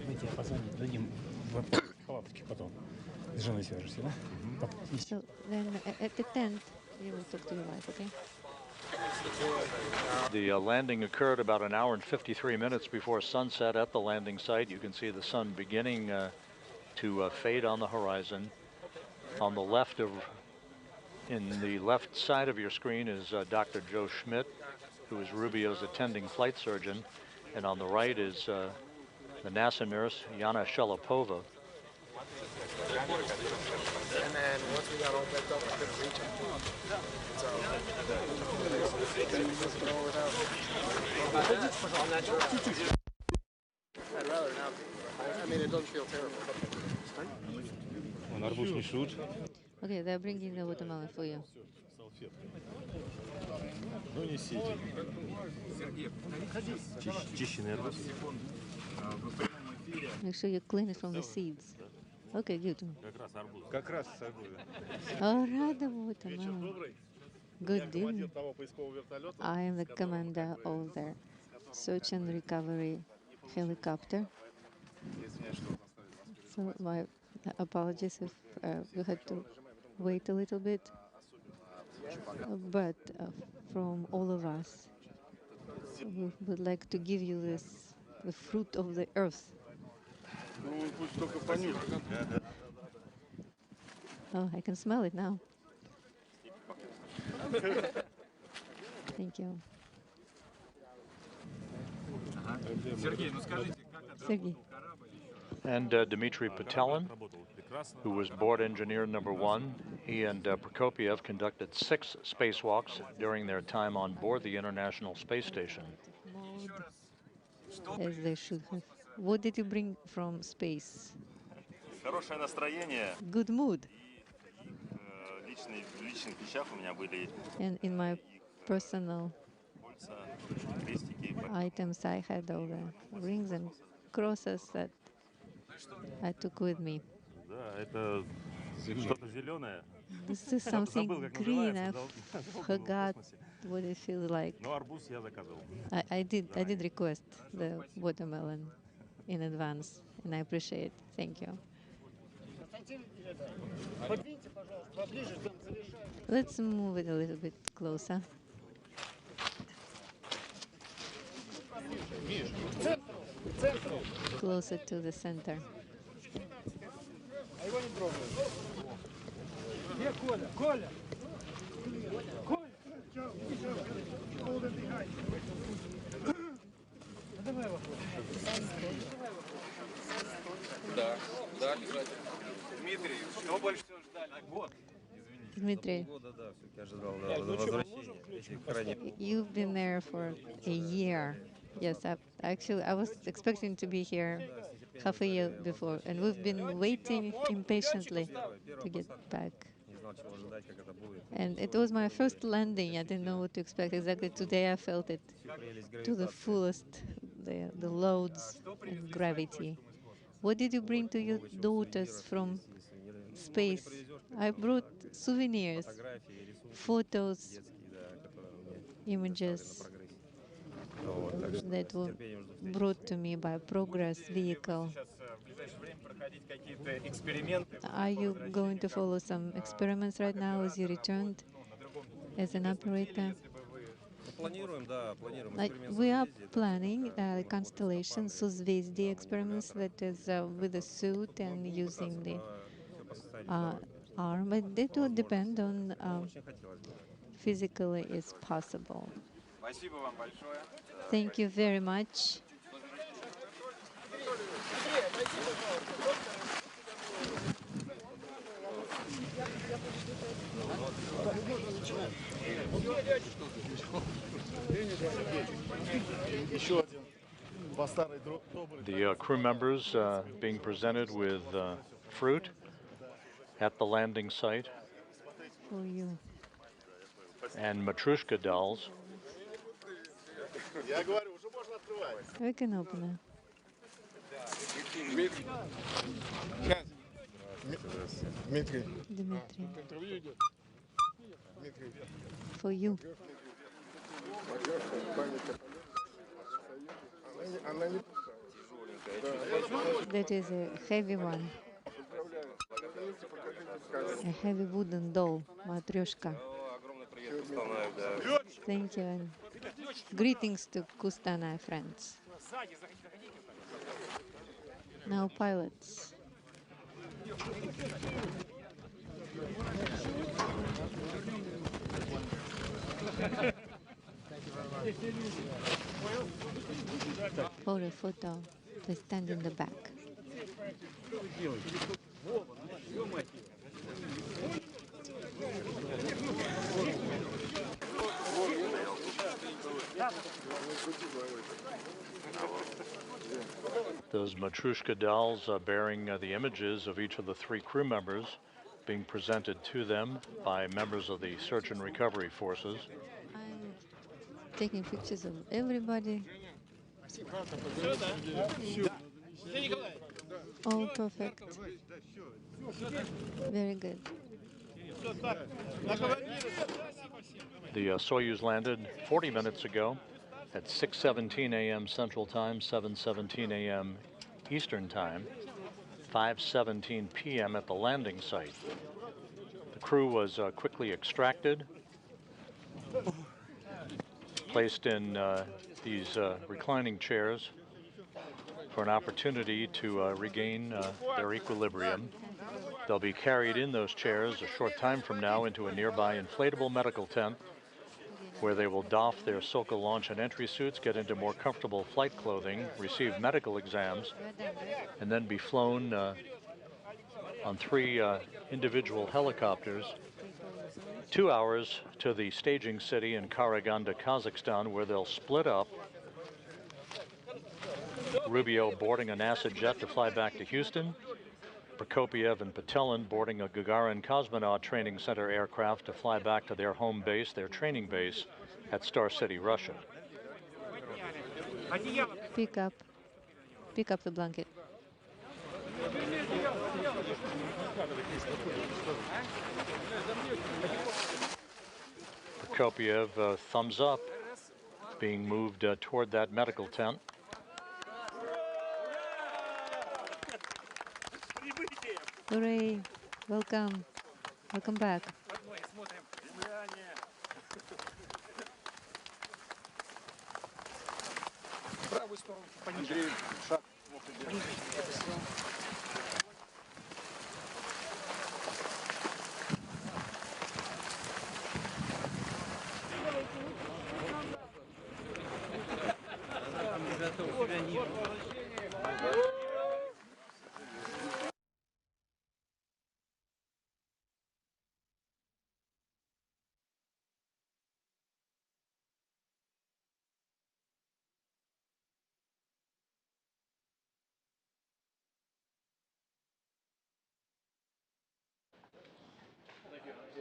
Мы тебе позвоним, дадим в палаточке потом. С женой свяжешься, да? So then at the tent, you will talk to your wife, okay? The landing occurred about an hour and 53 minutes before sunset at the landing site. You can see the sun beginning to fade on the horizon. On the left in the left side of your screen is Dr. Joe Schmidt, who is Rubio's attending flight surgeon, and on the right is the NASA nurse Yana Shelopova. And then once we got all backed up, I couldn't reach him. So, I'm not sure. I'd rather not be. I mean, it doesn't feel terrible. Он арбузный шут. Okay, they're bringing the watermelon for you. Ну, несите. Чищенный арбуз. Make sure you clean it from the seeds. Okay, good. Как раз с собой. Oh, рада watermelon. Good evening. I am the commander of the search and recovery helicopter. So my apologies if you had to wait a little bit. But from all of us, we would like to give you this, the fruit of the earth. Oh, I can smell it now. Thank you. Sergey. And Dmitry Patelin, who was board engineer number 1. He and Prokopiev conducted 6 spacewalks during their time on board the International Space Station. As they should have. What did you bring from space? Хорошее настроение. Good mood. В личных вещах у меня были And in my personal крестики. items, I had all the rings and crosses that I took with me. Да, это что-то зеленое. This is something green. I forgot what it feels like. Но арбуз я заказывал. I did request the watermelon in advance, and I appreciate it. Thank you. Let's move it a little bit closer. Closer to the center. Да, кстати. Дмитрий, что больше всего ждали? Год. Дмитрий, you've been there for a year. Yes, I was expecting to be here half a year before, and we've been waiting impatiently to get back. And it was my first landing. I didn't know what to expect exactly. Today I felt it to the fullest, the loads and gravity. What did you bring to your daughters from space? I brought souvenirs, photos, images that were brought to me by Progress vehicle. Are you going to follow some experiments right now as you returned as an operator? We are planning constellation Suzvezdi experiments, that is with a suit and using the arm, but it will depend on physically is possible. Thank you very much. The crew members being presented with fruit at the landing site. For you. And Matryoshka dolls. We can open it. Dmitry. For you. That is a heavy one. A heavy wooden doll, Matryoshka. Thank you, and greetings to Kustanai friends. Now pilots. For a photo, they stand in the back. Those Matryoshka dolls bearing the images of each of the 3 crew members being presented to them by members of the search and recovery forces. I'm taking pictures of everybody. Oh, perfect. Very good. The Soyuz landed 40 minutes ago at 6:17 a.m. Central Time, 7:17 a.m. Eastern Time, 5:17 p.m. at the landing site. The crew was quickly extracted, placed in these reclining chairs for an opportunity to regain their equilibrium. They'll be carried in those chairs a short time from now into a nearby inflatable medical tent where they will doff their Sokol launch and entry suits, get into more comfortable flight clothing, receive medical exams, and then be flown on 3 individual helicopters 2 hours to the staging city in Karaganda, Kazakhstan, where they'll split up. Rubio boarding a NASA jet to fly back to Houston. Prokopiev and Patelin boarding a Gagarin Cosmonaut Training Center aircraft to fly back to their home base, their training base at Star City, Russia. Pick up the blanket. Prokopiev, thumbs up, being moved toward that medical tent. Hooray! Welcome. Welcome back.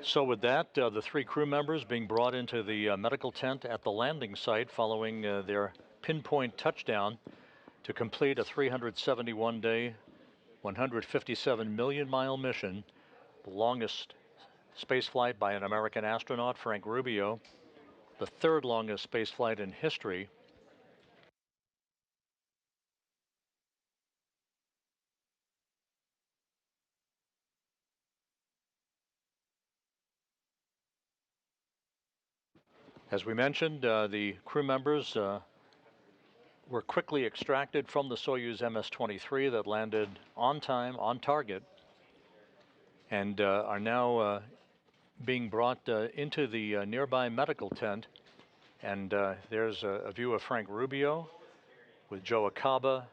So with that, the 3 crew members being brought into the medical tent at the landing site following their pinpoint touchdown to complete a 371-day, 157-million-mile mission, the longest space flight by an American astronaut, Frank Rubio, the 3rd longest space flight in history. As we mentioned, the crew members were quickly extracted from the Soyuz MS-23 that landed on time, on target, and are now being brought into the nearby medical tent. And there's a view of Frank Rubio with Joe Acaba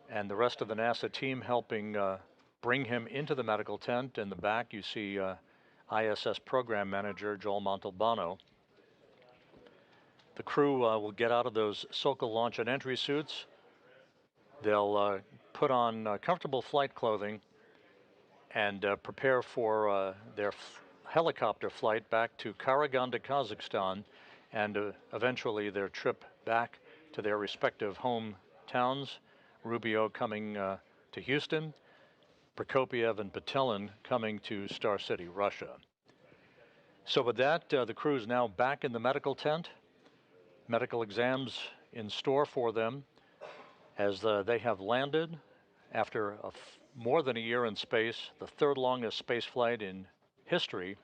and the rest of the NASA team helping bring him into the medical tent. In the back, you see ISS program manager Joel Montalbano. The crew will get out of those Sokol launch and entry suits. They'll put on comfortable flight clothing and prepare for their helicopter flight back to Karaganda, Kazakhstan, and eventually their trip back to their respective hometowns. Rubio coming to Houston, Prokopiev and Patelin coming to Star City, Russia. So with that, the crew is now back in the medical tent. Medical exams in store for them as they have landed after more than a year in space, the 3rd longest space flight in history,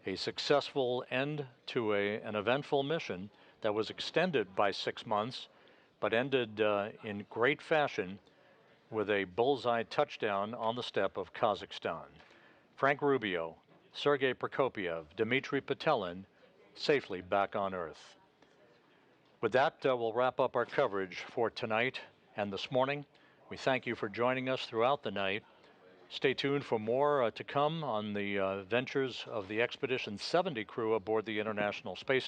a successful end to an eventful mission that was extended by 6 months, but ended in great fashion with a bullseye touchdown on the steppe of Kazakhstan. Frank Rubio, Sergei Prokopiev, Dmitry Patelin, safely back on Earth. With that, we'll wrap up our coverage for tonight and this morning. We thank you for joining us throughout the night. Stay tuned for more to come on the ventures of the Expedition 70 crew aboard the International Space